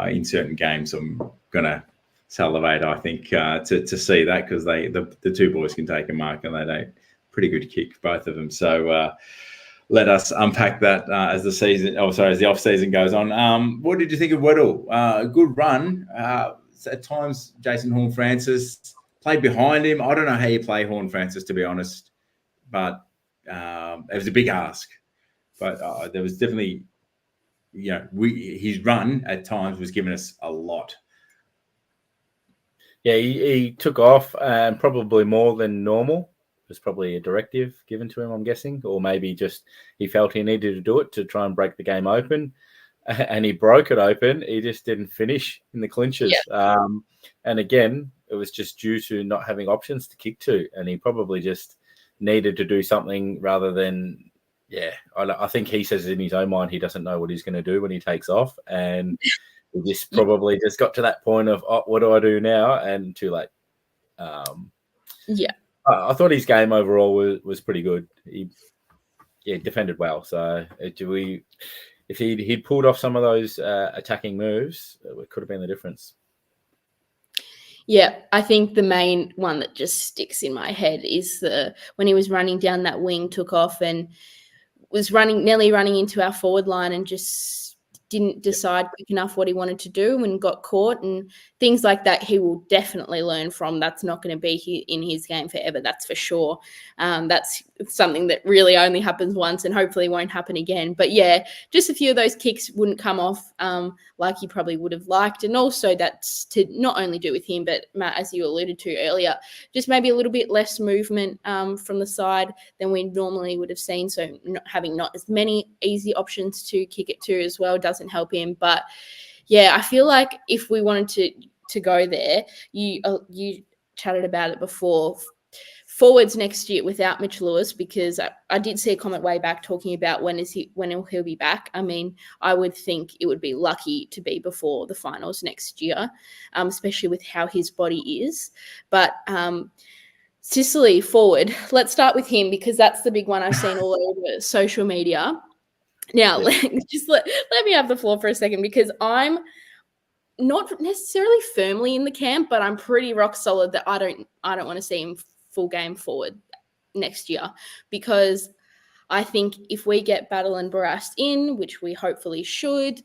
In certain games, I'm going to salivate, I think, to see that, because the 2 boys can take a mark, and they don't pretty good kick, both of them. So let us unpack that as the off season goes on. What did you think of Weddle? A good run. At times, Jason Horne-Francis played behind him. I don't know how you play Horne-Francis, to be honest, but it was a big ask. But there was definitely, his run at times was giving us a lot. Yeah, he took off, and probably more than normal. It was probably a directive given to him, I'm guessing, or maybe just he felt he needed to do it to try and break the game open, and he broke it open. He just didn't finish in the clinches. Yeah. And again, it was just due to not having options to kick to, and he probably just needed to do something rather than, I think he says in his own mind he doesn't know what he's going to do when he takes off, and he just probably just got to that point of, what do I do now? And too late. I thought his game overall was pretty good. He defended well. So if he'd pulled off some of those attacking moves, it could have been the difference. Yeah, I think the main one that just sticks in my head is when he was running down that wing, took off and was nearly running into our forward line and just didn't decide quick enough what he wanted to do and got caught, and things like that he will definitely learn from. That's not going to be in his game forever, that's for sure. That's something that really only happens once and hopefully won't happen again. But just a few of those kicks wouldn't come off like he probably would have liked. And also that's to not only do with him, but Matt, as you alluded to earlier, just maybe a little bit less movement from the side than we normally would have seen. So having not as many easy options to kick it to as well doesn't help him. But I feel like if we wanted to go there, you chatted about it before, forwards next year without Mitch Lewis, because I did see a comment way back talking about when he'll be back. I mean, I would think it would be lucky to be before the finals next year, especially with how his body is. But Sicily forward, let's start with him, because that's the big one I've seen all over social media. Now, let me have the floor for a second, because I'm not necessarily firmly in the camp, but I'm pretty rock solid that I don't want to see him full game forward next year, because I think if we get Battle and Barrass in, which we hopefully should,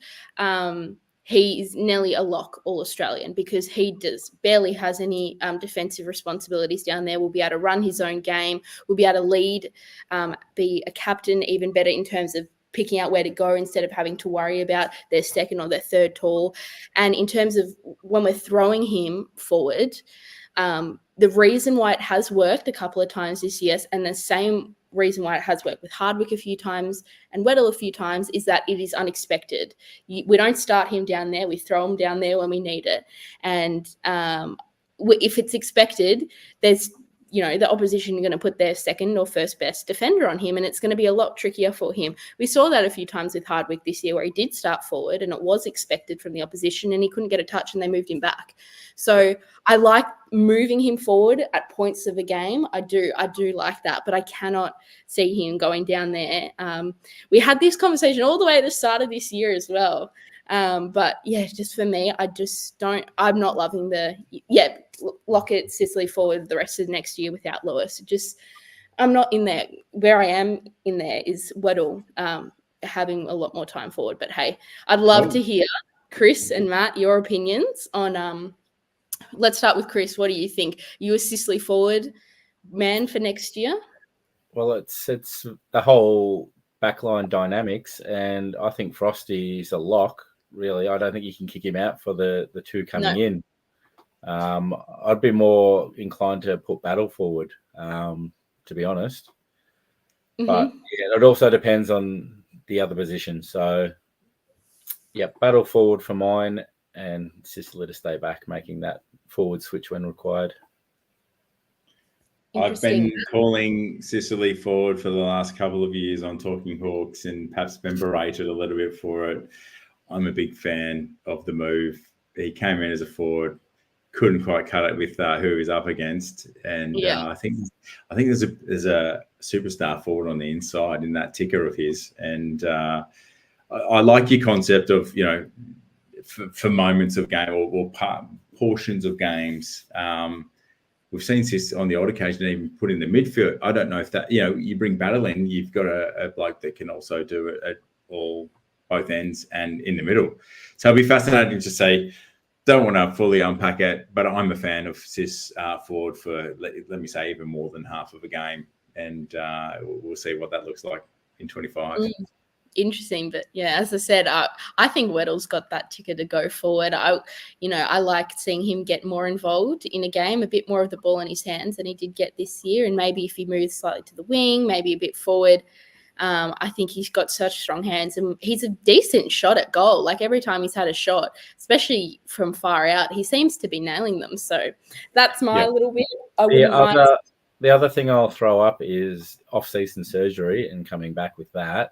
he's nearly a lock All-Australian, because he barely has any defensive responsibilities down there. Will be able to run his own game, will be able to lead, be a captain even better in terms of picking out where to go instead of having to worry about their second or their third tall. And in terms of when we're throwing him forward, the reason why it has worked a couple of times this year, and the same reason why it has worked with Hardwick a few times and Weddle a few times, is that it is unexpected. We don't start him down there. We throw him down there when we need it. And if it's expected, there's the opposition are going to put their second or first best defender on him, and it's going to be a lot trickier for him. We saw that a few times with Hardwick this year, where he did start forward and it was expected from the opposition and he couldn't get a touch and they moved him back. So I like moving him forward at points of a game. I do like that, but I cannot see him going down there. We had this conversation all the way at the start of this year as well. But just for me, I'm not loving Lockett, Sicily forward the rest of the next year without Lewis. I'm not in there. Where I am in there is Weddle having a lot more time forward. But hey, I'd love to hear Chris and Matt, your opinions on let's start with Chris. What do you think? You a Sicily forward man for next year? Well, it's the whole backline dynamics, and I think Frosty's a lock. Really, I don't think you can kick him out for the two coming in. I'd be more inclined to put Battle forward, to be honest. But yeah, it also depends on the other position. So, yeah, Battle forward for mine, and Sicily to stay back, making that forward switch when required. I've been calling Sicily forward for the last couple of years on Talking Hawks, and perhaps been berated a little bit for it. I'm a big fan of the move. He came in as a forward, couldn't quite cut it with who he's up against, and I think there's a superstar forward on the inside in that ticker of his, and I like your concept of for moments of game or portions of games. We've seen this on the odd occasion even put in the midfield. I don't know if that, you bring Battle in, you've got a bloke that can also do it at both ends and in the middle. So it'll be fascinating to see. Don't want to fully unpack it, but I'm a fan of Sis forward for, let me say, even more than half of a game. And we'll see what that looks like in 25. Interesting, but yeah, as I said, I think Weddle's got that ticker to go forward. I like seeing him get more involved in a game, a bit more of the ball in his hands than he did get this year. And maybe if he moves slightly to the wing, maybe a bit forward, I think he's got such strong hands, and he's a decent shot at goal. Like every time he's had a shot, especially from far out, he seems to be nailing them. So that's my little bit. The other thing I'll throw up is off-season surgery and coming back with that.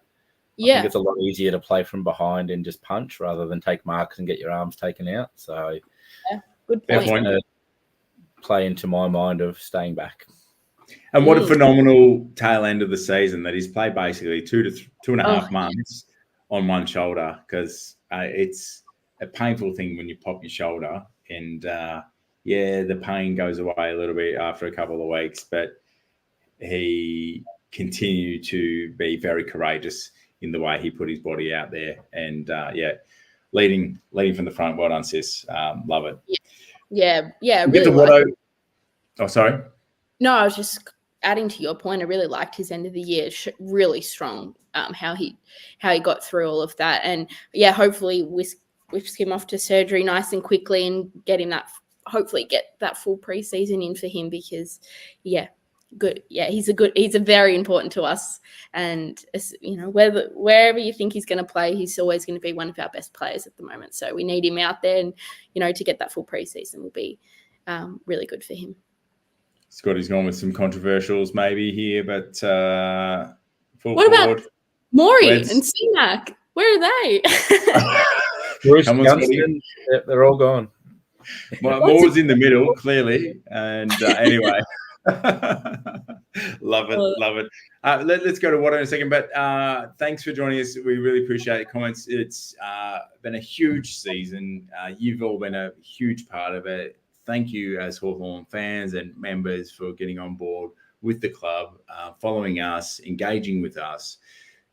I think it's a lot easier to play from behind and just punch rather than take marks and get your arms taken out. So, good point. Play into my mind of staying back. And what a phenomenal tail end of the season that he's played basically 2 to 2.5 months on one shoulder, because it's a painful thing when you pop your shoulder, and the pain goes away a little bit after a couple of weeks, but he continued to be very courageous in the way he put his body out there, and leading from the front. Well done, sis. Love it. Yeah. Really sorry. No, I was just adding to your point. I really liked his end of the year. Really strong. How he got through all of that, and hopefully whisk him off to surgery nice and quickly, and get him hopefully get that full preseason in for him, because good. Yeah, he's a very important to us, and wherever you think he's going to play, he's always going to be one of our best players at the moment. So we need him out there, and to get that full preseason will be really good for him. Scotty's gone with some controversials maybe here, but what about Maury and C-Mac? Where are they? Bruce Gunston, they're all gone. Well, Moore's in the middle, clearly, and anyway. Love it. Let's go to Watto in a second, but thanks for joining us. We really appreciate your comments. It's been a huge season. You've all been a huge part of it. Thank you as Hawthorn fans and members for getting on board with the club, following us, engaging with us.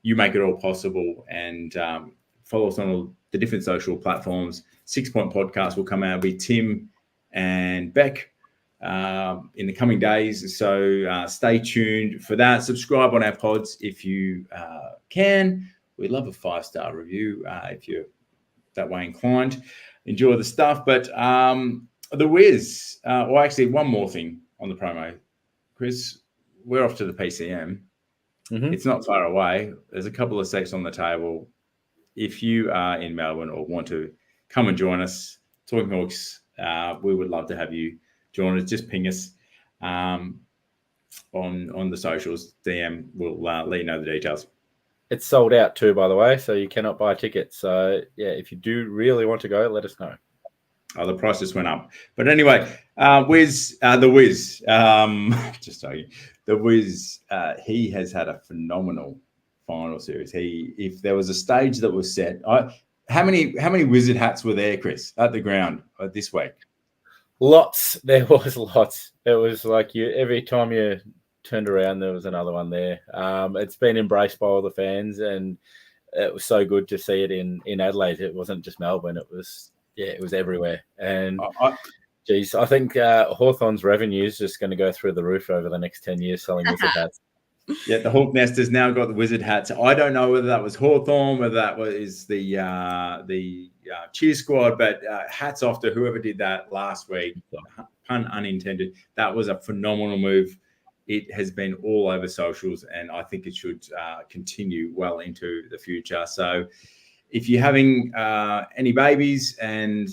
You make it all possible, and follow us on all the different social platforms. 6 Point Podcast will come out with Tim and Beck in the coming days. So stay tuned for that. Subscribe on our pods if you can. We'd love a 5-star review if you're that way inclined. Enjoy the stuff. But the Wiz, actually one more thing on the promo. Chris, we're off to the PCM. Mm-hmm. It's not far away. There's a couple of seats on the table. If you are in Melbourne or want to come and join us, Talking Hawks, we would love to have you join us. Just ping us on the socials. DM will let you know the details. It's sold out too, by the way, so you cannot buy tickets. So, if you do really want to go, let us know. Oh, the price just went up. But anyway, the Wiz, just tell you, the Wiz, he has had a phenomenal final series. If there was a stage that was set, how many Wizard hats were there, Chris, at the ground this week? Lots. There was lots. It was like every time you turned around. There was another one there. It's been embraced by all the fans, and it was so good to see it in Adelaide. It wasn't just Melbourne. It was everywhere. And geez, I think Hawthorn's revenue is just going to go through the roof over the next 10 years selling wizard hats. Yeah, the Hawk Nest has now got the wizard hats. I don't know whether that was Hawthorn, whether that was the cheer squad, but hats off to whoever did that last week. Pun unintended. That was a phenomenal move. It has been all over socials, and I think it should continue well into the future. So if you're having any babies, and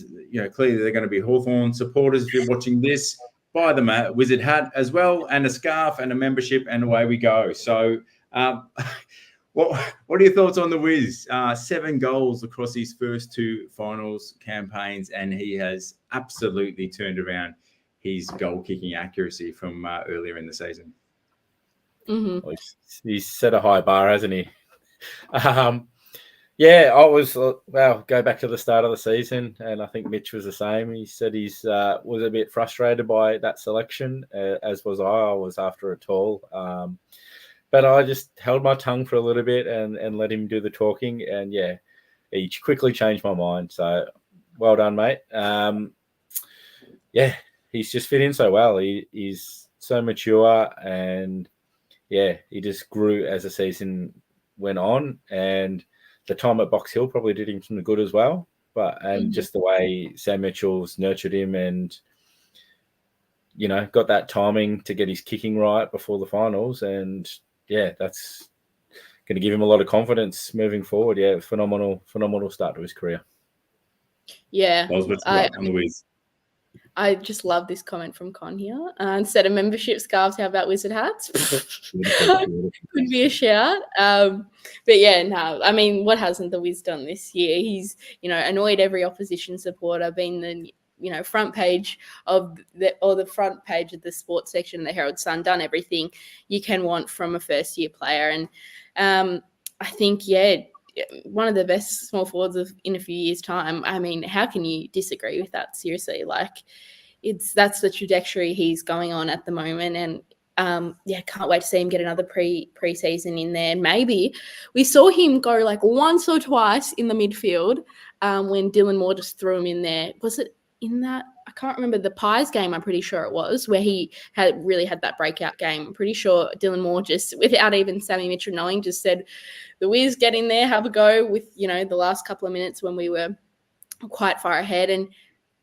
clearly they're going to be Hawthorn supporters, if you're watching this, buy them a wizard hat as well, and a scarf and a membership, and away we go. So what are your thoughts on the Wiz? 7 goals across his first 2 finals campaigns, and he has absolutely turned around his goal-kicking accuracy from earlier in the season. Mm-hmm. Well, he's set a high bar, hasn't he? Yeah, I was, go back to the start of the season, and I think Mitch was the same. He said he's was a bit frustrated by that selection, as was I. I was after it all. But I just held my tongue for a little bit and let him do the talking. And, yeah, he quickly changed my mind. So, well done, mate. Yeah, he's just fit in so well. He's so mature, and, yeah, he just grew as the season went on. And the time at Box Hill probably did him some good as well. Just the way Sam Mitchell's nurtured him and, got that timing to get his kicking right before the finals. And, yeah, that's going to give him a lot of confidence moving forward. Yeah, phenomenal start to his career. Yeah. On the Wiz. I just love this comment from Con here. Instead of membership scarves, how about wizard hats? Could be a shout. But yeah, no, I mean, what hasn't the Wiz done this year? He's, annoyed every opposition supporter, been the, front page of the front page of the sports section of the Herald Sun, done everything you can want from a first year player. And I think, one of the best small forwards in a few years' time. I mean, how can you disagree with that? Seriously, that's the trajectory he's going on at the moment, and can't wait to see him get another pre-season in there. Maybe we saw him go once or twice in the midfield when Dylan Moore just threw him in there. Was it in that? I can't remember the Pies game. I'm pretty sure it was where he had that breakout game. I'm pretty sure Dylan Moore just, without even Sammy Mitchell knowing, just said, "The Wiz, get in there, have a go." With the last couple of minutes when we were quite far ahead, and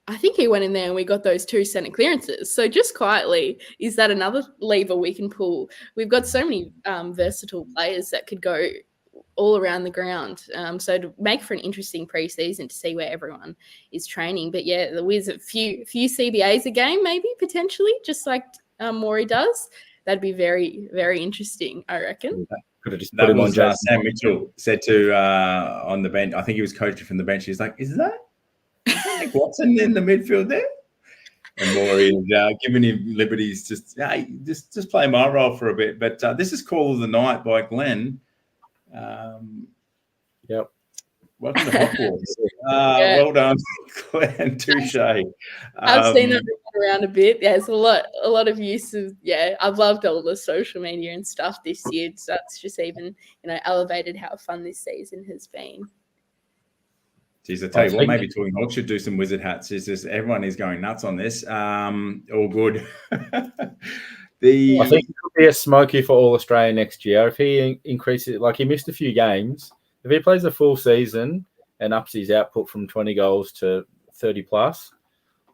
I think he went in there and we got those 2 centre clearances. So just quietly, is that another lever we can pull? We've got so many versatile players that could go all around the ground. So to make for an interesting pre-season to see where everyone is training. But yeah, the Wiz, a few CBAs a game, maybe potentially, just like Maury does. That'd be very, very interesting, I reckon. Could have just put him on. Sam Mitchell said to on the bench. I think he was coaching from the bench. He's like, "Is that Nick Watson in the midfield there?" And Maury is giving him liberties. Just play my role for a bit. But this is Call of the Night by Glenn. Yep. Welcome to Hawthorn. Well done, Glenn. Touche. I've seen that around a bit. Yeah, it's a lot of use of. Yeah, I've loved all the social media and stuff this year. So that's just even elevated how fun this season has been. Geez, I tell you what, maybe Talking Hawk should do some wizard hats. It's just everyone is going nuts on this. All good. I think it could be a smoky for All Australia next year if he increases. He missed a few games. If he plays a full season and ups his output from 20 goals to 30 plus,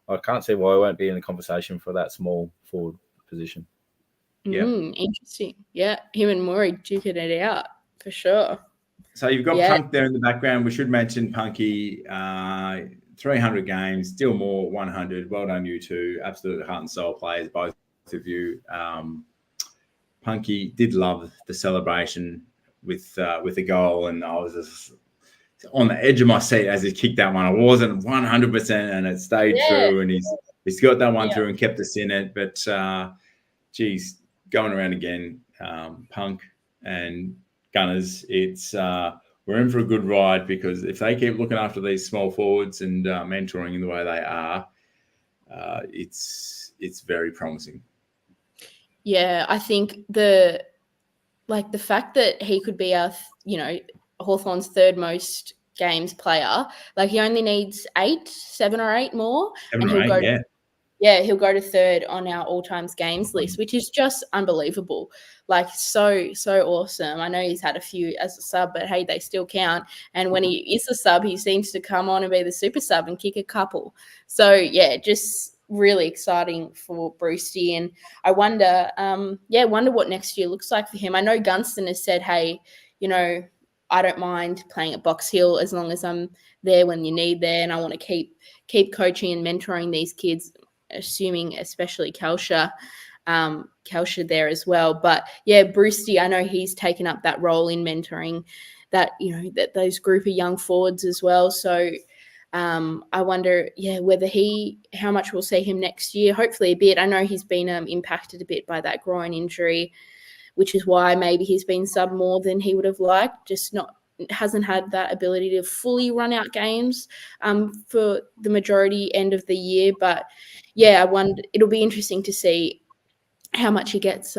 I can't see why he won't be in the conversation for that small forward position. Yeah, interesting. Yeah, him and Maury duking it out for sure. So you've got Punk there in the background. We should mention Punky, 300 games, still more 100. Well done, you two. Absolute heart and soul players, both of you. Punky did love the celebration with the goal, and I was just on the edge of my seat as he kicked that one. I wasn't 100%, and it stayed through, and he's got that one through and kept us in it. But geez, going around again, Punk and Gunners, it's we're in for a good ride, because if they keep looking after these small forwards and mentoring in the way they are, it's very promising. Yeah, I think the fact that he could be our, Hawthorn's third most games player, like he only needs 7 or 8 more, and he'll go. Yeah, he'll go to third on our all-times games list, which is just unbelievable. Like, so awesome. I know he's had a few as a sub, but hey, they still count. And when he is a sub, he seems to come on and be the super sub and kick a couple. So, yeah, just really exciting for Brucey. And I wonder what next year looks like for him. I know Gunston has said, hey, I don't mind playing at Box Hill as long as I'm there when you need there. And I want to keep coaching and mentoring these kids, assuming especially Kelsha there as well. But yeah, Brucey, I know he's taken up that role in mentoring that those group of young forwards as well. So I wonder, how much we'll see him next year. Hopefully a bit. I know he's been impacted a bit by that groin injury, which is why maybe he's been sub more than he would have liked. Hasn't had that ability to fully run out games for the majority end of the year. But yeah, I wonder, it'll be interesting to see how much he gets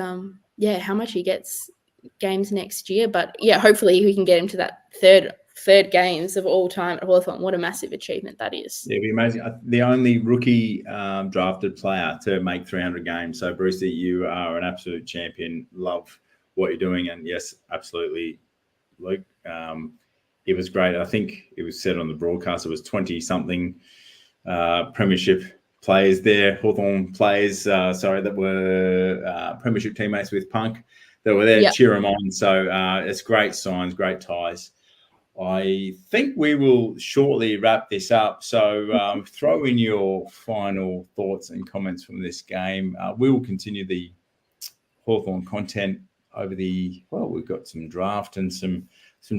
games next year. But yeah, hopefully we can get him to that third games of all time at Hawthorn. What a massive achievement that is. Yeah, it'd be amazing. The only rookie drafted player to make 300 games. So Brucey, you are an absolute champion. Love what you're doing. And yes, absolutely, Luke. It was great. I think it was said on the broadcast, it was 20-something premiership players there, Hawthorn players, that were premiership teammates with Punk that were there to cheer them on. So it's great signs, great ties. I think we will shortly wrap this up. So throw in your final thoughts and comments from this game. We will continue the Hawthorn content over we've got some draft and some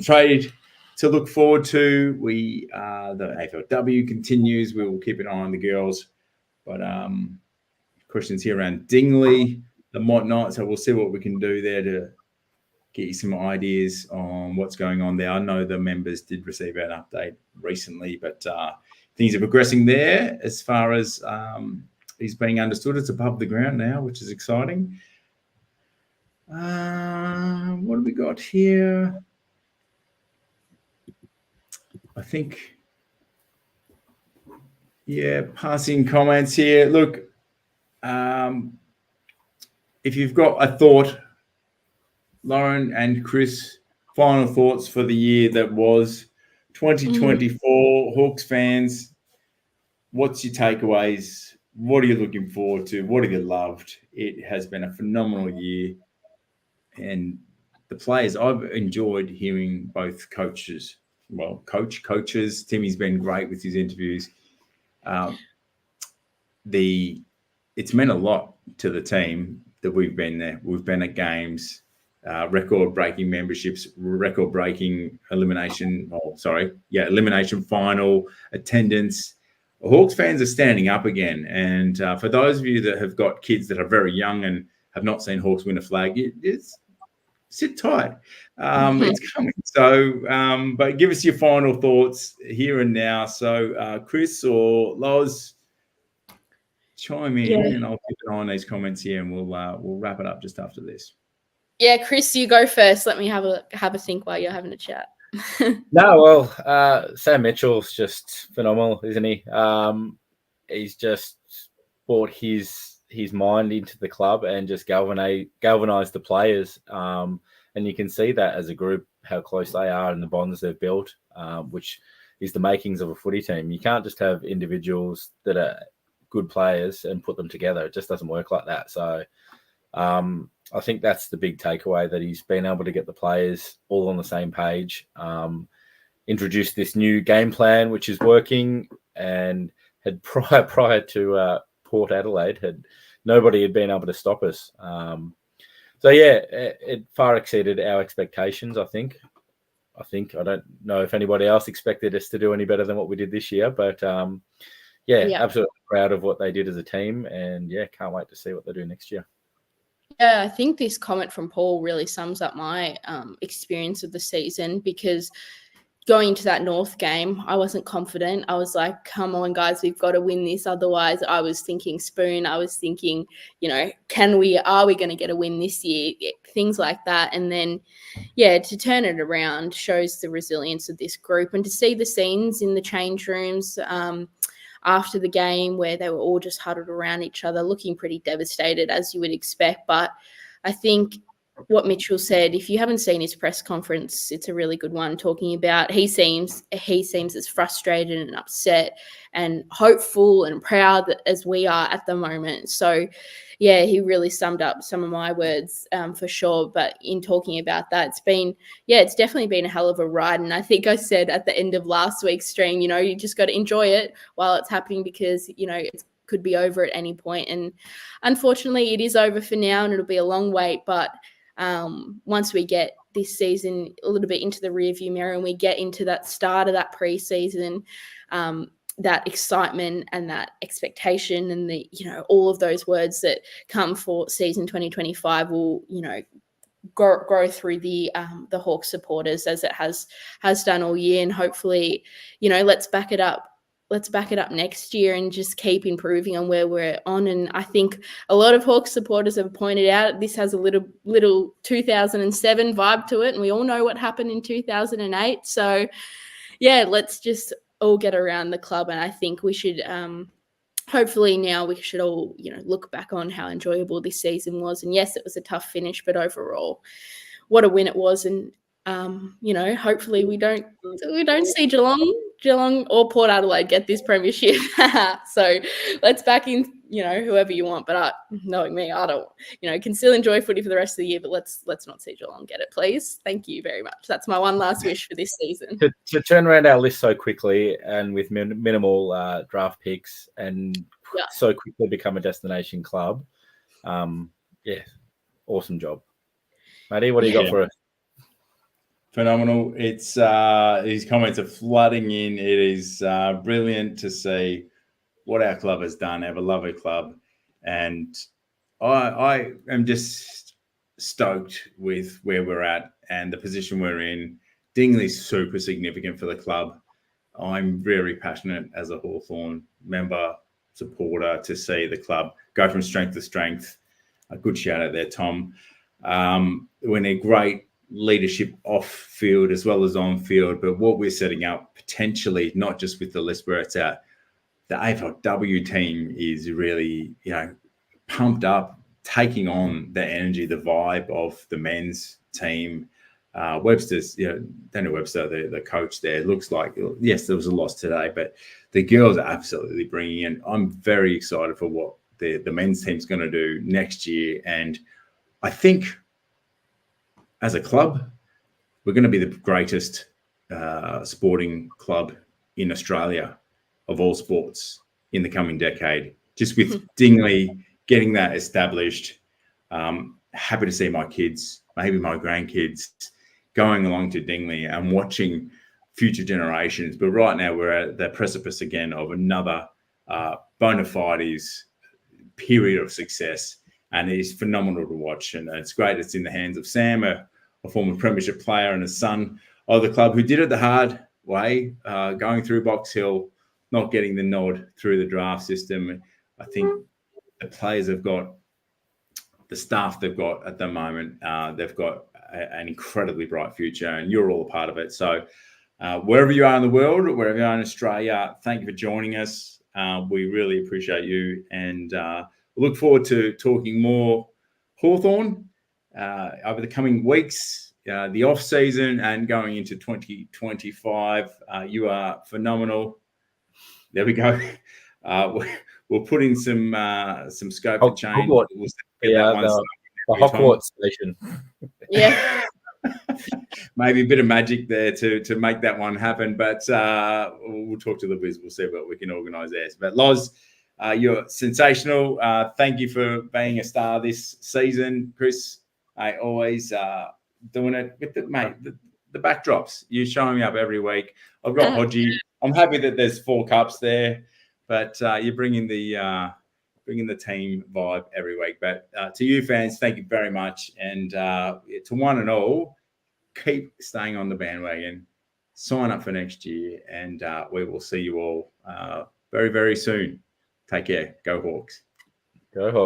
trade to look forward to. The AFLW continues. We will keep an eye on the girls. But questions here around Dingley and whatnot. So we'll see what we can do there to get you some ideas on what's going on there. I know the members did receive an update recently, but things are progressing there as far as he's being understood. It's above the ground now, which is exciting. What have we got here? I think, passing comments here. Look, if you've got a thought, Lauren and Chris, final thoughts for the year that was 2024, Hawks fans, what's your takeaways? What are you looking forward to? What have you loved? It has been a phenomenal year. And the players, I've enjoyed hearing both coaches. Well, coaches. Timmy's been great with his interviews. It's meant a lot to the team that we've been there. We've been at games, record-breaking memberships, record-breaking elimination final attendance. Hawks fans are standing up again. And for those of you that have got kids that are very young and have not seen Hawks win a flag, sit tight. It's coming. So, but give us your final thoughts here and now. So, Chris or Loz, chime in, and I'll keep an eye on these comments here, and we'll wrap it up just after this. Yeah, Chris, you go first. Let me have a think while you're having a chat. No, well, Sam Mitchell's just phenomenal, isn't he? He's just brought his mind into the club and just galvanized the players. And you can see that as a group, how close they are and the bonds they've built, which is the makings of a footy team. You can't just have individuals that are good players and put them together. It just doesn't work like that. So I think that's the big takeaway, that he's been able to get the players all on the same page, introduced this new game plan, which is working, and had prior to Port Adelaide, nobody had been able to stop us. So yeah, it far exceeded our expectations, I think. I don't know if anybody else expected us to do any better than what we did this year, but absolutely proud of what they did as a team, and can't wait to see what they do next year. Yeah, I think this comment from Paul really sums up my experience of the season, because going into that North game, I wasn't confident. I was like, come on, guys, we've got to win this. Otherwise, I was thinking spoon. I was thinking, are we going to get a win this year? Things like that. And then, to turn it around shows the resilience of this group, and to see the scenes in the change rooms after the game where they were all just huddled around each other, looking pretty devastated, as you would expect. But I think what Mitchell said, if you haven't seen his press conference, it's a really good one, talking about he seems as frustrated and upset and hopeful and proud as we are at the moment. So he really summed up some of my words for sure. But in talking about that, it's definitely been a hell of a ride. And I think I said at the end of last week's stream, you just got to enjoy it while it's happening, because it could be over at any point. And unfortunately it is over for now, and it'll be a long wait. But once we get this season a little bit into the rearview mirror and we get into that start of that preseason, that excitement and that expectation and the, all of those words that come for season 2025 will, grow through the Hawks supporters as it has done all year. And hopefully, let's back it up. Let's back it up next year and just keep improving on where we're on. And I think a lot of Hawks supporters have pointed out this has a little 2007 vibe to it. And we all know what happened in 2008. So, let's just all get around the club. And I think we should hopefully now we should all, look back on how enjoyable this season was. And yes, it was a tough finish, but overall, what a win it was. And hopefully we don't see Geelong or Port Adelaide get this premiership. So let's back in, whoever you want. But knowing me, I don't, can still enjoy footy for the rest of the year. But let's not see Geelong get it, please. Thank you very much. That's my one last wish for this season. To turn around our list so quickly and with minimal draft picks and so quickly become a destination club. Awesome job. Matty, what do you got for us? Phenomenal. It's his comments are flooding in. It is brilliant to see what our club has done, our beloved club. And I am just stoked with where we're at and the position we're in. Dingley's super significant for the club. I'm very passionate as a Hawthorn member, supporter, to see the club go from strength to strength. A good shout out there, Tom. We're in a great leadership off field as well as on field, but what we're setting up potentially, not just with the list where it's at, the AFLW team is really, pumped up, taking on the energy, the vibe of the men's team. Webster's, Daniel Webster, the coach there, looks like, yes, there was a loss today, but the girls are absolutely bringing in. I'm very excited for what the men's team's going to do next year. And I think as a club, we're going to be the greatest sporting club in Australia of all sports in the coming decade. Just with Dingley getting that established, happy to see my kids, maybe my grandkids, going along to Dingley and watching future generations. But right now we're at the precipice again of another bona fides period of success. And it is phenomenal to watch. And it's great it's in the hands of Sam, a former premiership player and a son of the club who did it the hard way, going through Box Hill, not getting the nod through the draft system. I think the players have got, the staff they've got at the moment, they've got an incredibly bright future, and you're all a part of it. So wherever you are in the world, wherever you are in Australia, thank you for joining us. We really appreciate you, and look forward to talking more Hawthorn over the coming weeks, the off season, and going into 2025. You are phenomenal. There we go. We'll put in some scope for change. The Hogwarts station. Yeah. Maybe a bit of magic there to make that one happen, but we'll talk to the Wiz. We'll see what we can organise there. But Loz, you're sensational. Thank you for being a star this season, Chris. I always doing it with the backdrops. You're showing me up every week. I've got Hodgie. I'm happy that there's 4 cups there, but you're bringing the team vibe every week. But to you fans, thank you very much. And to one and all, keep staying on the bandwagon. sign up for next year, and we will see you all very, very soon. Take care. Go Hawks. Go Hawks.